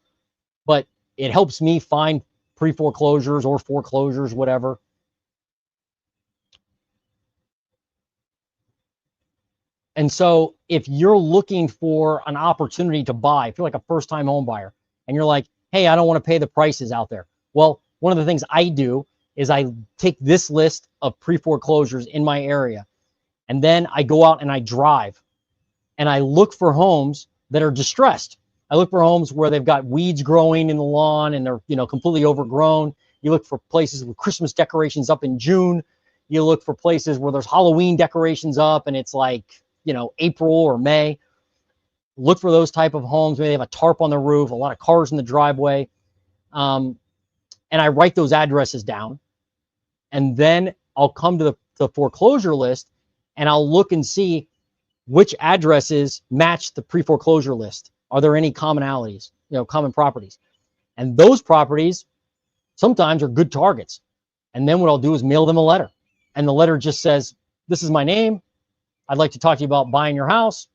but it helps me find pre-foreclosures or foreclosures, whatever. And so if you're looking for an opportunity to buy, if you're like a first-time home buyer and you're like, hey, I don't want to pay the prices out there. Well, one of the things I do is I take this list of pre-foreclosures in my area, and then I go out and I drive and I look for homes that are distressed. I look for homes where they've got weeds growing in the lawn and they're, completely overgrown. You look for places with Christmas decorations up in June. You look for places where there's Halloween decorations up and it's like, April or May. Look for those type of homes. Maybe they have a tarp on the roof, a lot of cars in the driveway. And I write those addresses down. And then I'll come to the foreclosure list and I'll look and see which addresses match the pre-foreclosure list. Are there any commonalities, common properties? And those properties sometimes are good targets. And then what I'll do is mail them a letter. And the letter just says, this is my name. I'd like to talk to you about buying your house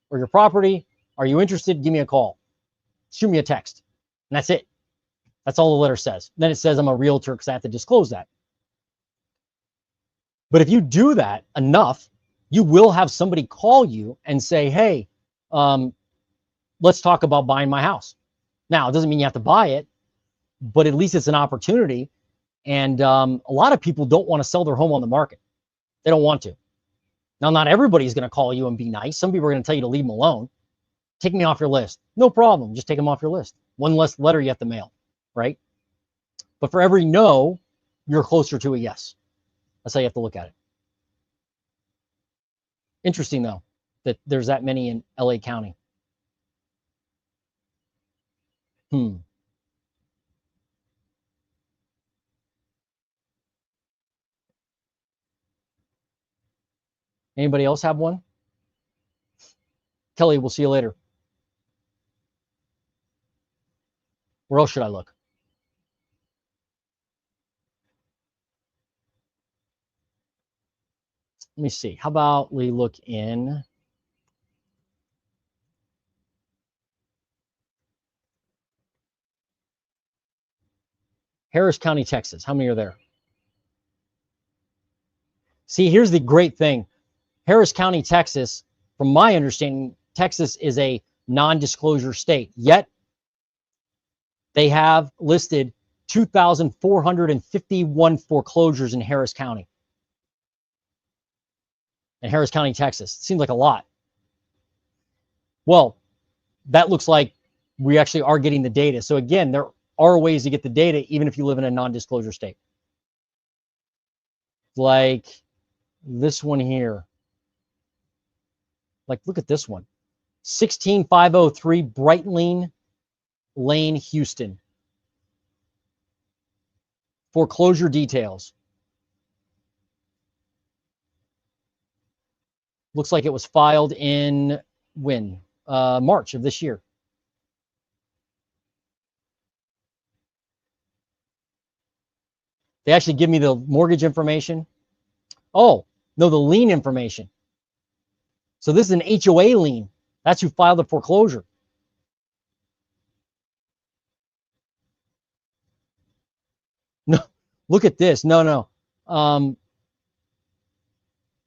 or your property. Are you interested? Give me a call. Shoot me a text. And that's it. That's all the letter says. Then it says I'm a realtor because I have to disclose that. But if you do that enough, you will have somebody call you and say, hey, let's talk about buying my house. Now, it doesn't mean you have to buy it, but at least it's an opportunity. And a lot of people don't want to sell their home on the market. They don't want to. Now, not everybody's going to call you and be nice. Some people are going to tell you to leave them alone. Take me off your list. No problem. Just take them off your list. One less letter you have to mail, right? But for every no, you're closer to a yes. That's how you have to look at it. Interesting, though, that there's that many in LA County. Anybody else have one? Kelly, we'll see you later. Where else should I look? Let me see. How about we look in Harris County, Texas. How many are there? See, here's the great thing. Harris County, Texas, from my understanding, Texas is a non-disclosure state. Yet they have listed 2,451 foreclosures in Harris County. In Harris County, Texas. It seems like a lot. Well, that looks like we actually are getting the data. So again, there are ways to get the data even if you live in a non-disclosure state. Like this one here. Like, look at this one. 16503 Brightline Lane, Houston. Foreclosure details. Looks like it was filed in when? March of this year. They actually give me the mortgage information. Oh, no, the lien information. So this is an HOA lien. That's who filed the foreclosure. No, look at this. No.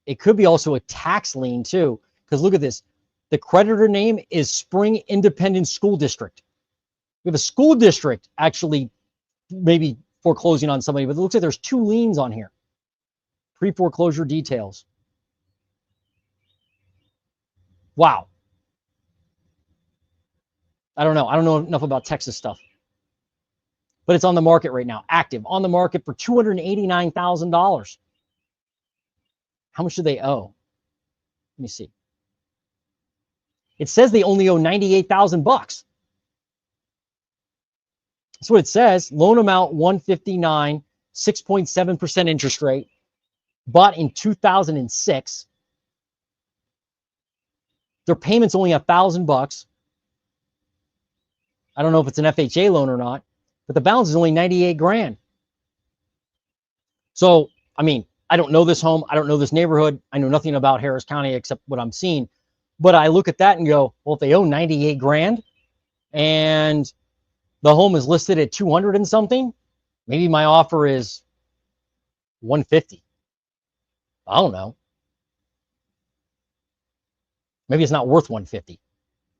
It could be also a tax lien too, because look at this. The creditor name is Spring Independent School District. We have a school district actually maybe foreclosing on somebody, but it looks like there's two liens on here. Pre-foreclosure details. Wow. I don't know. I don't know enough about Texas stuff. But it's on the market right now, active, on the market for $289,000. How much do they owe? Let me see. It says they only owe $98,000. That's what it says. Loan amount 159, 6.7% interest rate. Bought in 2006. Their payment's only $1,000. I don't know if it's an FHA loan or not, but the balance is only 98 grand. So, I mean, I don't know this home. I don't know this neighborhood. I know nothing about Harris County except what I'm seeing. But I look at that and go, well, if they owe 98 grand and the home is listed at 200 and something, maybe my offer is 150. I don't know. Maybe it's not worth 150.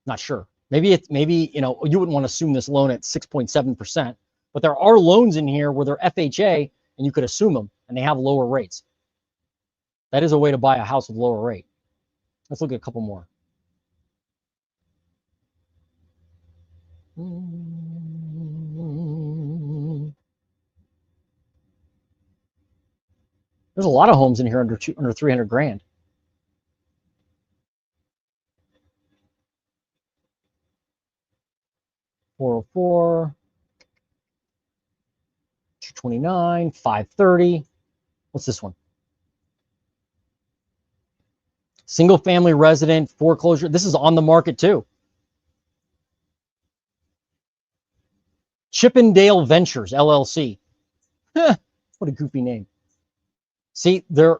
Not sure. Maybe you know, you wouldn't want to assume this loan at 6.7%, but there are loans in here where they're FHA and you could assume them and they have lower rates. That is a way to buy a house with lower rate. Let's look at a couple more. There's a lot of homes in here under 300 grand. $404, $229, $530. What's this one? Single family resident foreclosure. This is on the market too. Chippendale Ventures, LLC. What a goofy name. See, this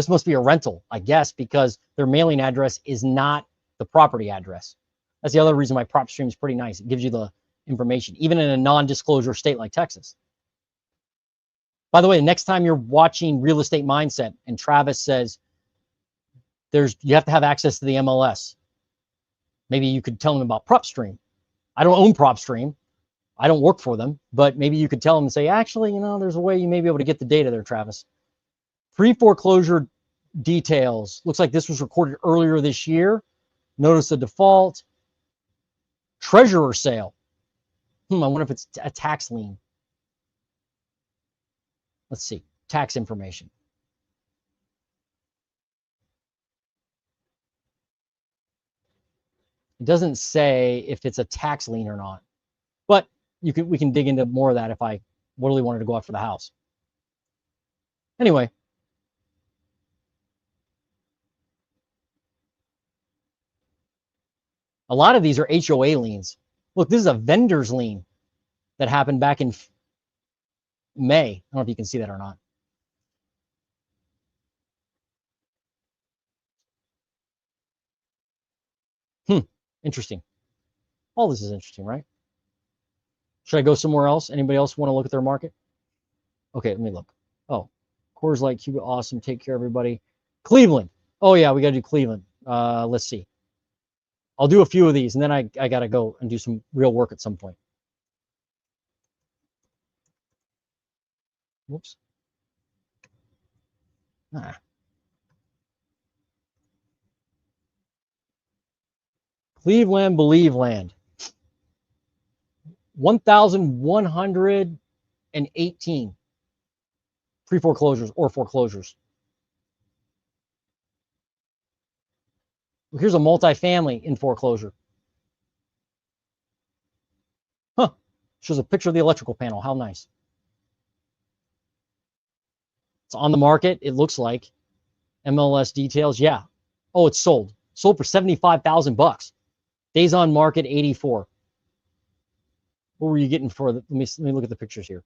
must be a rental, I guess, because their mailing address is not the property address. That's the other reason why Propstream is pretty nice. It gives you the information, even in a non-disclosure state like Texas. By the way, next time you're watching Real Estate Mindset and Travis says you have to have access to the MLS, maybe you could tell them about Propstream. I don't own Propstream. I don't work for them, but maybe you could tell them and say, actually, you know, there's a way you may be able to get the data there, Travis. Pre-foreclosure details. Looks like this was recorded earlier this year. Notice of default. Treasurer sale. I wonder if it's a tax lien. Let's see. Tax information. It doesn't say if it's a tax lien or not, but we can dig into more of that if I really wanted to go after the house. Anyway. A lot of these are HOA liens. Look, this is a vendor's lien that happened back in May. I don't know if you can see that or not. Interesting. All this is interesting, right? Should I go somewhere else? Anybody else want to look at their market? Okay, let me look. Oh, Coors Light, Cuba, awesome. Take care, everybody. Cleveland. Oh, yeah, we got to do Cleveland. Let's see. I'll do a few of these, and then I got to go and do some real work at some point. Whoops. Cleveland, Believe Land. 1,118 pre-foreclosures or foreclosures. Here's a multifamily in foreclosure. Shows a picture of the electrical panel. How nice. It's on the market, it looks like. MLS details. Yeah. Oh, it's sold. Sold for $75,000. Days on market, 84. What were you getting for? Let me look at the pictures here.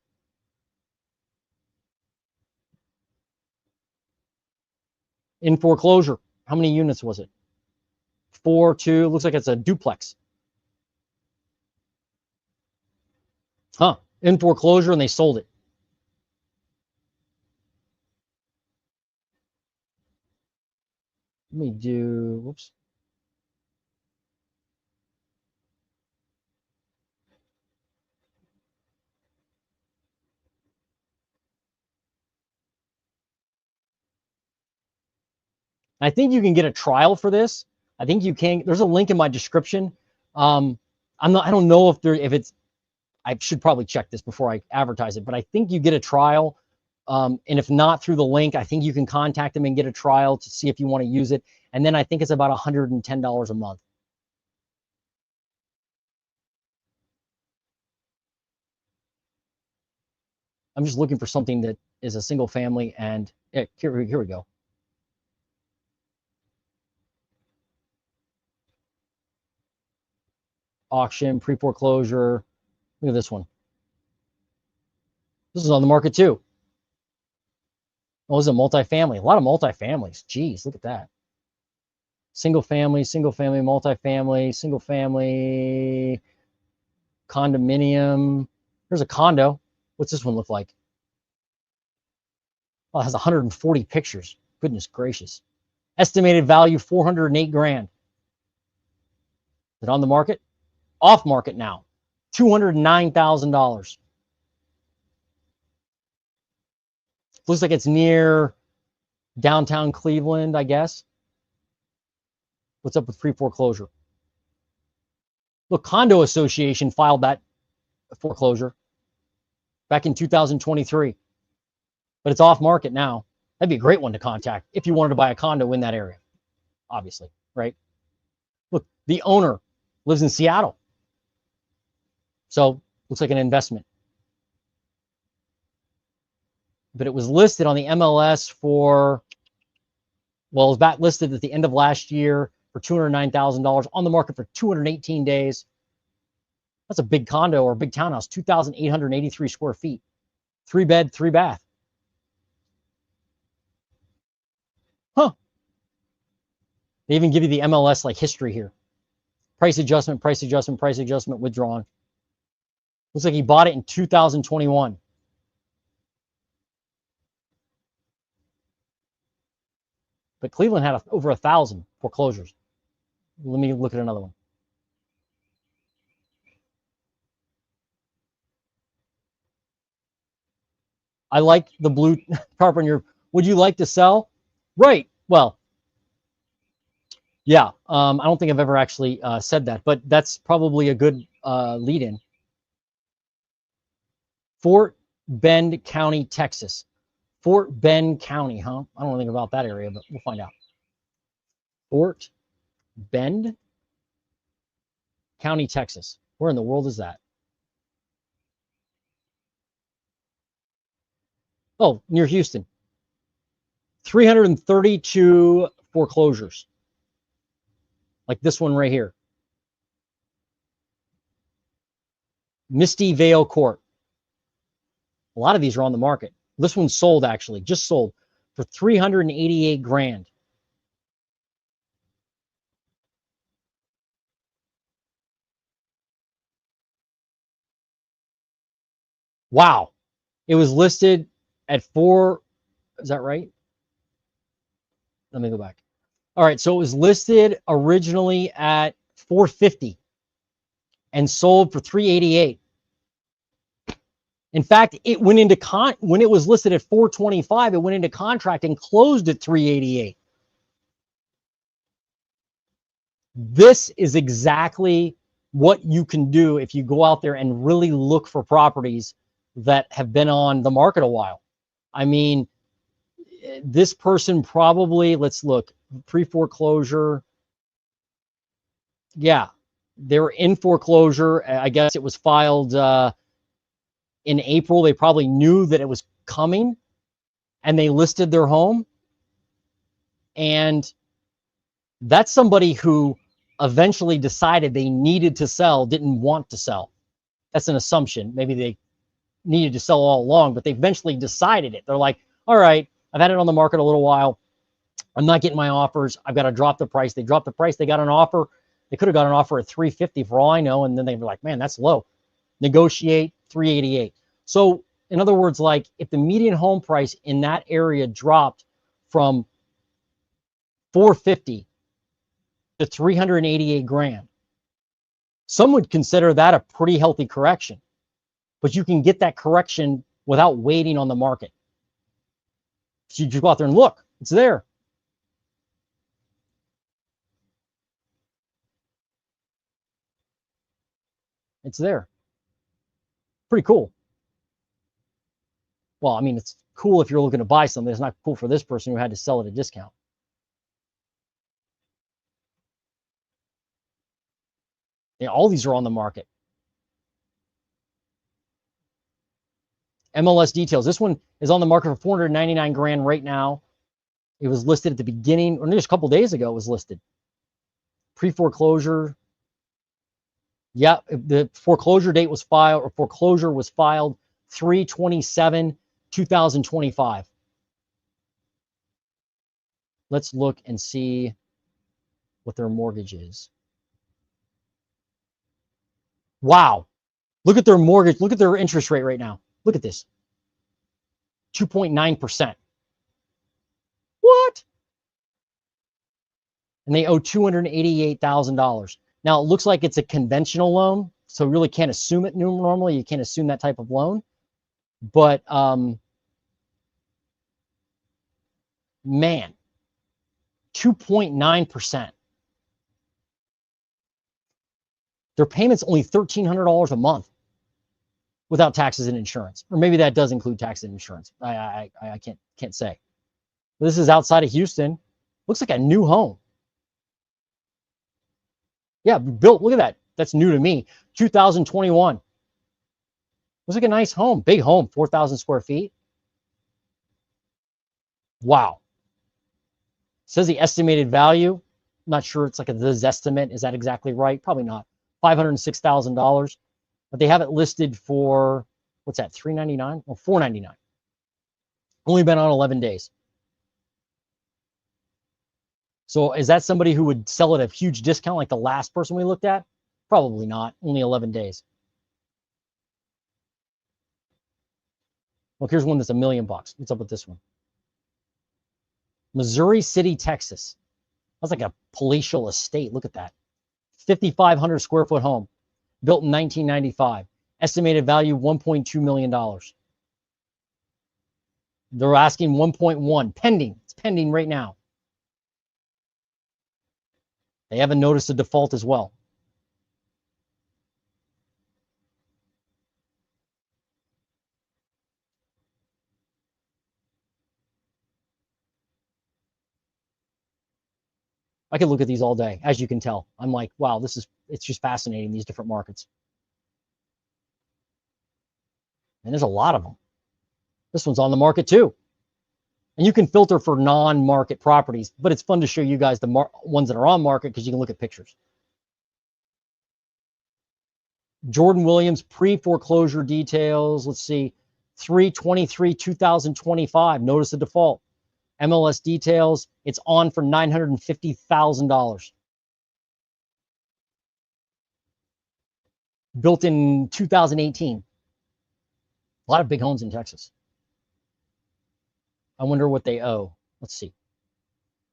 In foreclosure, how many units was it? 4, 2. Looks like it's a duplex. In foreclosure, and they sold it. Let me do. Whoops. I think you can get a trial for this. I think you can. There's a link in my description. I don't know if it's. I should probably check this before I advertise it, but I think you get a trial And if not through the link, I think you can contact them and get a trial to see if you want to use it. And then I think it's about $110 a month. I'm just looking for something that is a single family, and yeah, here we go. Auction, pre-foreclosure. Look at this one. This is on the market too. Oh, this is a multifamily. A lot of multifamilies. Geez, look at that. Single family, multifamily, single family, condominium. There's a condo. What's this one look like? Oh, it has 140 pictures. Goodness gracious. Estimated value 408 grand. Is it on the market? Off market now. $209,000. Looks like it's near downtown Cleveland, I guess. What's up with pre-foreclosure? Look, Condo Association filed that foreclosure back in 2023, but it's off market now. That'd be a great one to contact if you wanted to buy a condo in that area, obviously, right? Look, the owner lives in Seattle. So looks like an investment. But it was listed on the MLS for, well, it was back listed at the end of last year for $209,000, on the market for 218 days. That's a big condo or a big townhouse, 2,883 square feet, 3-bed, 3-bath. Huh. They even give you the MLS like history here. Price adjustment, price adjustment, price adjustment, withdrawn. Looks like he bought it in 2021. But Cleveland had over 1,000 foreclosures. Let me look at another one. I like the blue carpenter. Would you like to sell? Right. Well, yeah. I don't think I've ever actually said that, but that's probably a good lead in. Fort Bend County, Texas. Fort Bend County, huh? I don't know anything about that area, but we'll find out. Fort Bend County, Texas. Where in the world is that? Oh, near Houston. 332 foreclosures. Like this one right here. Misty Vale Court. A lot of these are on the market. This one sold actually, just sold for 388 grand. Wow. It was listed at 4, is that right? Let me go back. All right, so it was listed originally at 450 and sold for 388. In fact, it went into when it was listed at 425, it went into contract and closed at 388. This is exactly what you can do if you go out there and really look for properties that have been on the market a while. I mean, this person probably, let's look, pre-foreclosure. Yeah, they're in foreclosure. I guess it was filed in April. They probably knew that it was coming and they listed their home. And that's somebody who eventually decided they needed to sell, didn't want to sell. That's an assumption. Maybe they needed to sell all along, but they eventually decided it. They're like, all right, I've had it on the market a little while. I'm not getting my offers. I've got to drop the price. They dropped the price. They got an offer. They could have got an offer at 350 for all I know. And then they were like, man, that's low. Negotiate 388. So in other words, like if the median home price in that area dropped from 450 to 388 grand, some would consider that a pretty healthy correction. But you can get that correction without waiting on the market. So you just go out there and look. It's there. It's there. Pretty cool. Well, I mean, it's cool if you're looking to buy something. It's not cool for this person who had to sell at a discount. Yeah, all these are on the market. MLS details. This one is on the market for 499 grand right now. It was listed at the beginning, or just a couple days ago, it was listed. Pre-foreclosure. Yeah, the foreclosure date was filed, or foreclosure was filed 3/27/2025. Let's look and see what their mortgage is. Wow. Look at their mortgage. Look at their interest rate right now. Look at this. 2.9%. What? And they owe $288,000. Now, it looks like it's a conventional loan, so really can't assume it normally. You can't assume that type of loan. But, man, 2.9%. Their payment's only $1,300 a month without taxes and insurance. Or maybe that does include taxes and insurance. I can't say. But this is outside of Houston. Looks like a new home. Yeah, built. Look at that. That's new to me. 2021. Looks like a nice home. Big home, 4,000 square feet. Wow. Says the estimated value. I'm not sure it's like a this estimate. Is that exactly right? Probably not. $506,000. But they have it listed for, what's that, $399? Well, $499. Only been on 11 days. So is that somebody who would sell at a huge discount like the last person we looked at? Probably not. Only 11 days. Well, here's one that's $1 million. What's up with this one? Missouri City, Texas. That's like a palatial estate. Look at that. 5,500 square foot home. Built in 1995. Estimated value $1.2 million. They're asking 1.1. Pending. It's pending right now. They have a notice of default as well. I could look at these all day, as you can tell. I'm like, wow, it's just fascinating, these different markets. And there's a lot of them. This one's on the market too. And you can filter for non-market properties, but it's fun to show you guys the ones that are on market because you can look at pictures. Jordan Williams, pre-foreclosure details. Let's see, 3/23/2025, notice of default. MLS details, it's on for $950,000. Built in 2018. A lot of big homes in Texas. I wonder what they owe. Let's see.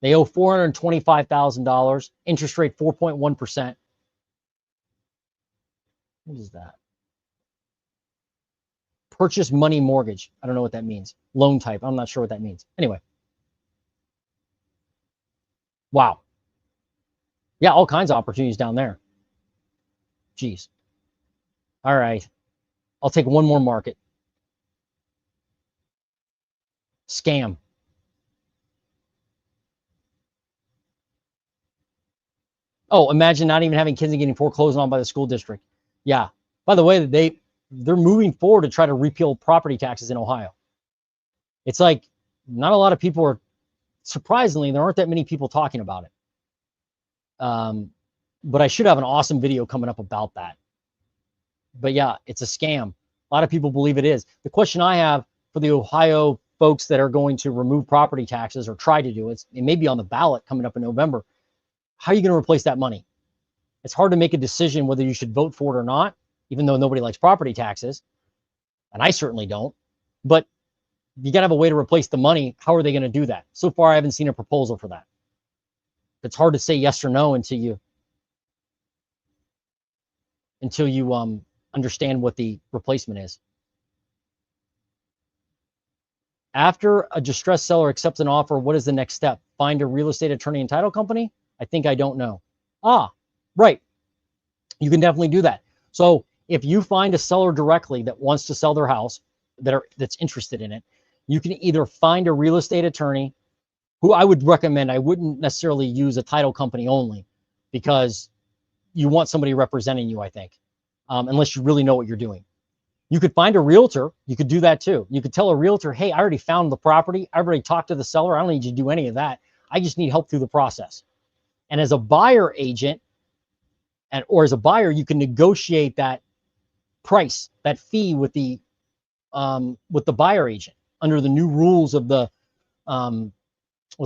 They owe $425,000. Interest rate 4.1%. What is that? Purchase money mortgage. I don't know what that means. Loan type. I'm not sure what that means. Anyway. Wow. Yeah, all kinds of opportunities down there. Geez. All right. I'll take one more market. Scam. Oh, imagine not even having kids and getting foreclosed on by the school district. Yeah. By the way, they're moving forward to try to repeal property taxes in Ohio. It's like not a lot of people are, surprisingly, there aren't that many people talking about it. But I should have an awesome video coming up about that. But yeah, it's a scam. A lot of people believe it is. The question I have for the Ohio folks that are going to remove property taxes or try to do it, it may be on the ballot coming up in November. How are you going to replace that money? It's hard to make a decision whether you should vote for it or not, even though nobody likes property taxes. And I certainly don't. But you got to have a way to replace the money. How are they going to do that? So far, I haven't seen a proposal for that. It's hard to say yes or no until you understand what the replacement is. After a distressed seller accepts an offer, what is the next step? Find a real estate attorney and title company? I don't know. Right. You can definitely do that. So if you find a seller directly that wants to sell their house, that's interested in it. You can either find a real estate attorney, who I would recommend. I wouldn't necessarily use a title company only, because you want somebody representing you, I think, unless you really know what you're doing. You could find a realtor. You could do that too. You could tell a realtor, hey, I already found the property. I already talked to the seller. I don't need you to do any of that. I just need help through the process. And as a buyer agent, or as a buyer, you can negotiate that price, that fee with the buyer agent under the new rules of the, well,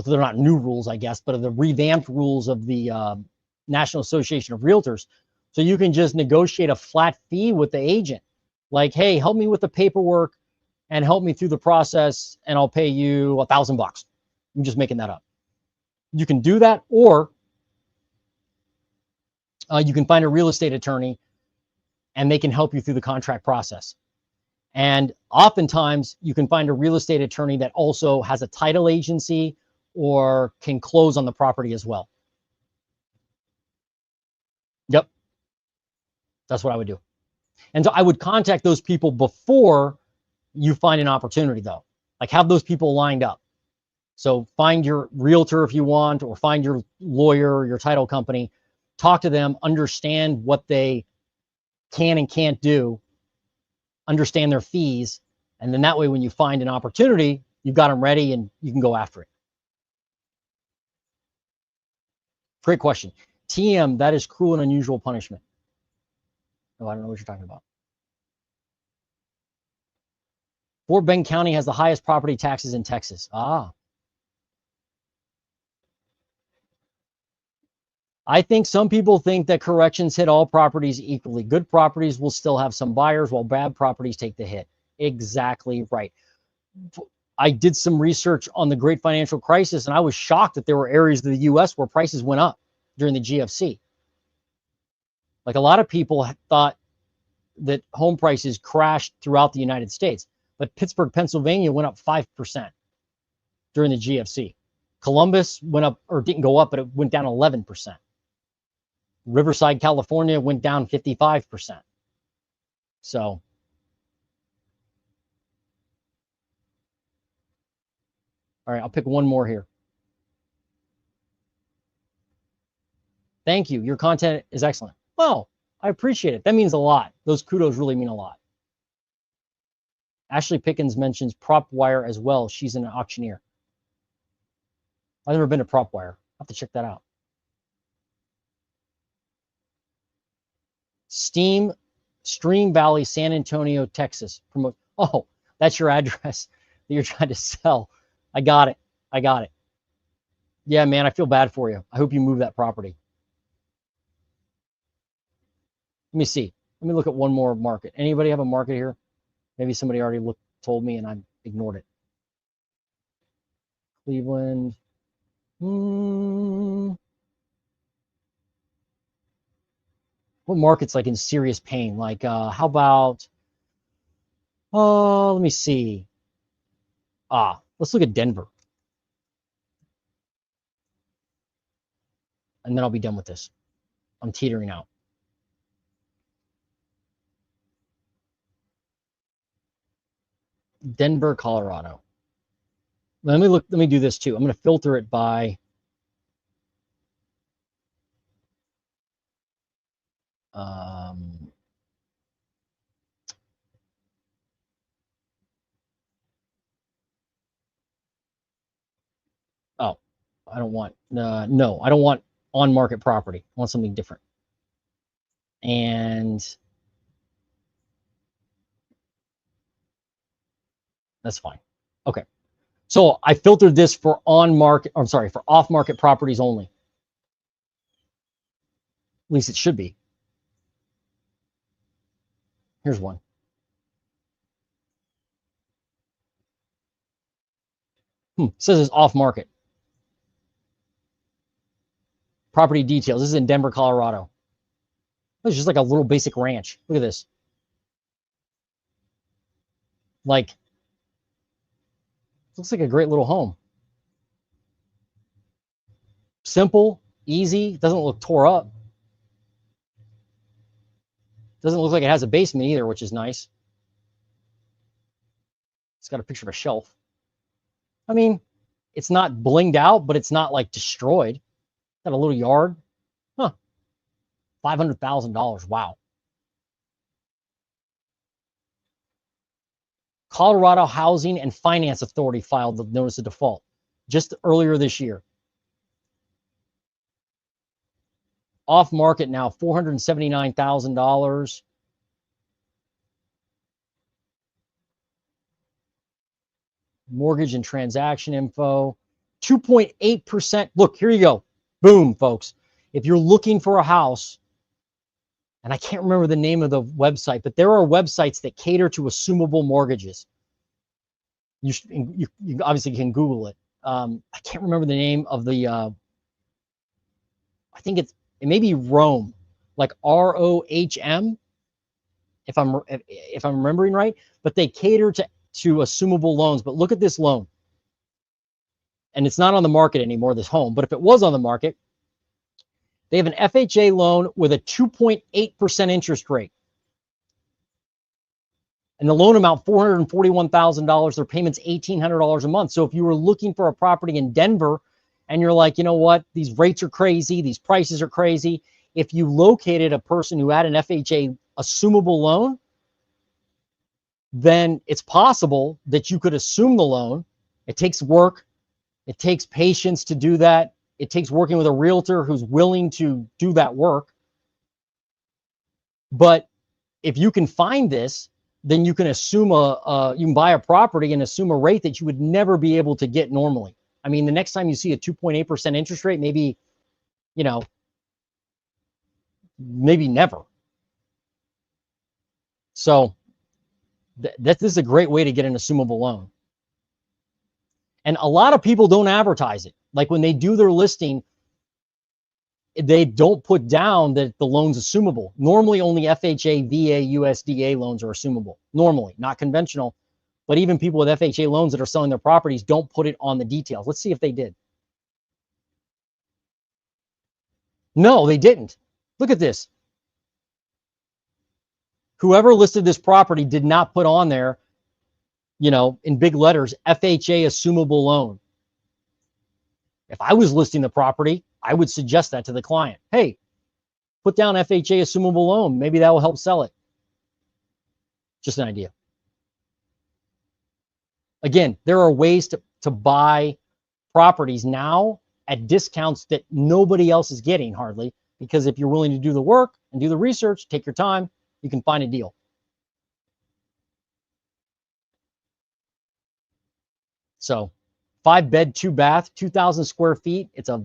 they're not new rules, I guess, but of the revamped rules of the National Association of Realtors. So you can just negotiate a flat fee with the agent. Like, hey, help me with the paperwork and help me through the process, and I'll pay you $1,000. I'm just making that up. You can do that, or you can find a real estate attorney and they can help you through the contract process. And oftentimes you can find a real estate attorney that also has a title agency or can close on the property as well. Yep. That's what I would do. And so I would contact those people before you find an opportunity, though. Like, have those people lined up. So find your realtor if you want, or find your lawyer, your title company, talk to them, understand what they can and can't do, understand their fees, and then that way when you find an opportunity, you've got them ready and you can go after it. Great question. TM, that is cruel and unusual punishment. Oh, I don't know what you're talking about. Fort Bend County has the highest property taxes in Texas. Ah. I think some people think that corrections hit all properties equally. Good properties will still have some buyers, while bad properties take the hit. Exactly right. I did some research on the Great Financial Crisis, and I was shocked that there were areas of the U.S. where prices went up during the GFC. Like, a lot of people thought that home prices crashed throughout the United States, but Pittsburgh, Pennsylvania went up 5% during the GFC. Columbus went up, or didn't go up, but it went down 11%. Riverside, California went down 55%. So, all right, I'll pick one more here. Thank you. Your content is excellent. Well, I appreciate it. That means a lot. Those kudos really mean a lot. Ashley Pickens mentions PropWire as well. She's an auctioneer. I've never been to PropWire. I'll have to check that out. Stream Valley, San Antonio, Texas. Promote. Oh, that's your address that you're trying to sell. I got it. I got it. Yeah, man, I feel bad for you. I hope you move that property. Let me see. Let me look at one more market. Anybody have a market here? Maybe somebody already told me and I ignored it. Cleveland. What market's like in serious pain? Like, how about, let me see. Let's look at Denver. And then I'll be done with this. I'm teetering out. Denver, Colorado. Let me do this too. I'm going to filter it by oh, I don't want no, I don't want on-market property. I want something different. And that's fine. Okay. So I filtered this for on-market, I'm sorry, for off-market properties only. At least it should be. Here's one. It says it's off-market. Property details. This is in Denver, Colorado. It's just like a little basic ranch. Look at this. Like, looks like a great little home. Simple, easy, doesn't look tore up. Doesn't look like it has a basement either, which is nice. It's got a picture of a shelf. I mean, it's not blinged out, but it's not like destroyed. Got a little yard. Huh. $500,000. Wow. Colorado Housing and Finance Authority filed the notice of default just earlier this year. Off market now, $479,000. Mortgage and transaction info, 2.8%. Look, here you go. Boom, folks. If you're looking for a house, and I can't remember the name of the website, but there are websites that cater to assumable mortgages. You obviously can Google it. I can't remember the name of the, I think it may be Rome, like ROHM, if I'm remembering right, but they cater to assumable loans. But look at this loan. And it's not on the market anymore, this home, but if it was on the market, they have an FHA loan with a 2.8% interest rate. And the loan amount, $441,000. Their payment's $1,800 a month. So if you were looking for a property in Denver and you're like, you know what, these rates are crazy, these prices are crazy. If you located a person who had an FHA assumable loan, then it's possible that you could assume the loan. It takes work. It takes patience to do that. It takes working with a realtor who's willing to do that work. But if you can find this, then you can assume you can buy a property and assume a rate that you would never be able to get normally. I mean, the next time you see a 2.8% interest rate, maybe, you know, maybe never. So this is a great way to get an assumable loan. And a lot of people don't advertise it. Like when they do their listing, they don't put down that the loan's assumable. Normally only FHA, VA, USDA loans are assumable. Normally, not conventional. But even people with FHA loans that are selling their properties don't put it on the details. Let's see if they did. No, they didn't. Look at this. Whoever listed this property did not put on there, you know, in big letters, FHA assumable loan. If I was listing the property, I would suggest that to the client. Hey, put down FHA assumable loan. Maybe that will help sell it. Just an idea. Again, there are ways to buy properties now at discounts that nobody else is getting hardly, because if you're willing to do the work and do the research, take your time, you can find a deal. So 5-bed, 2-bath, 2,000 square feet. It's a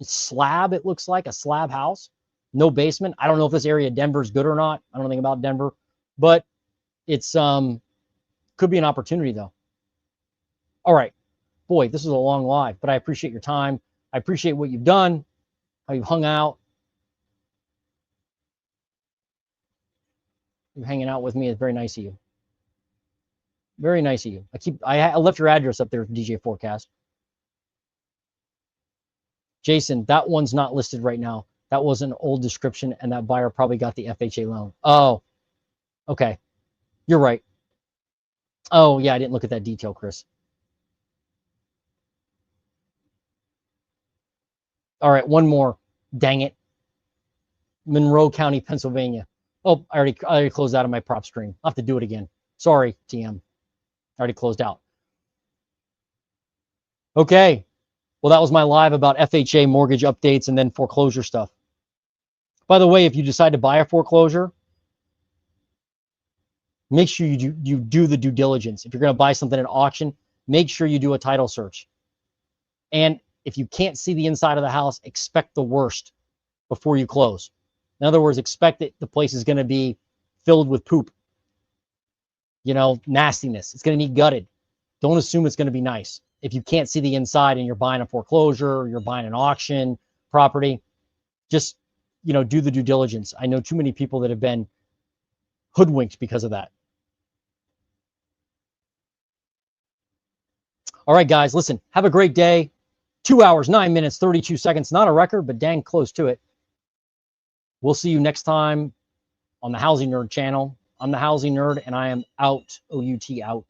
slab. It looks like a slab house. No basement. I don't know if this area of Denver is good or not. I don't think about Denver, but it's could be an opportunity though. All right, boy, this is a long live, but I appreciate your time. I appreciate what you've done, how you've hung out. You hanging out with me is very nice of you. Very nice of you. I left your address up there for DJ Forecast. Jason, that one's not listed right now. That was an old description, and that buyer probably got the FHA loan. Oh, okay. You're right. Oh, yeah, I didn't look at that detail, Chris. All right, one more. Dang it. Monroe County, Pennsylvania. Oh, I already closed out of my Propstream. I'll have to do it again. Sorry, TM. I already closed out. Okay. Well, that was my live about FHA mortgage updates and then foreclosure stuff. By the way, if you decide to buy a foreclosure, make sure you do the due diligence. If you're going to buy something at auction, make sure you do a title search. And if you can't see the inside of the house, expect the worst before you close. In other words, expect that the place is going to be filled with poop. You know, nastiness. It's going to need gutted. Don't assume it's going to be nice. If you can't see the inside and you're buying a foreclosure or you're buying an auction property, just, you know, do the due diligence. I know too many people that have been hoodwinked because of that. All right, guys, listen, have a great day. 2 hours, 9 minutes, 32 seconds. Not a record, but dang close to it. We'll see you next time on the Housing Nerd channel. I'm the Housing Nerd, and I am out. OUT out.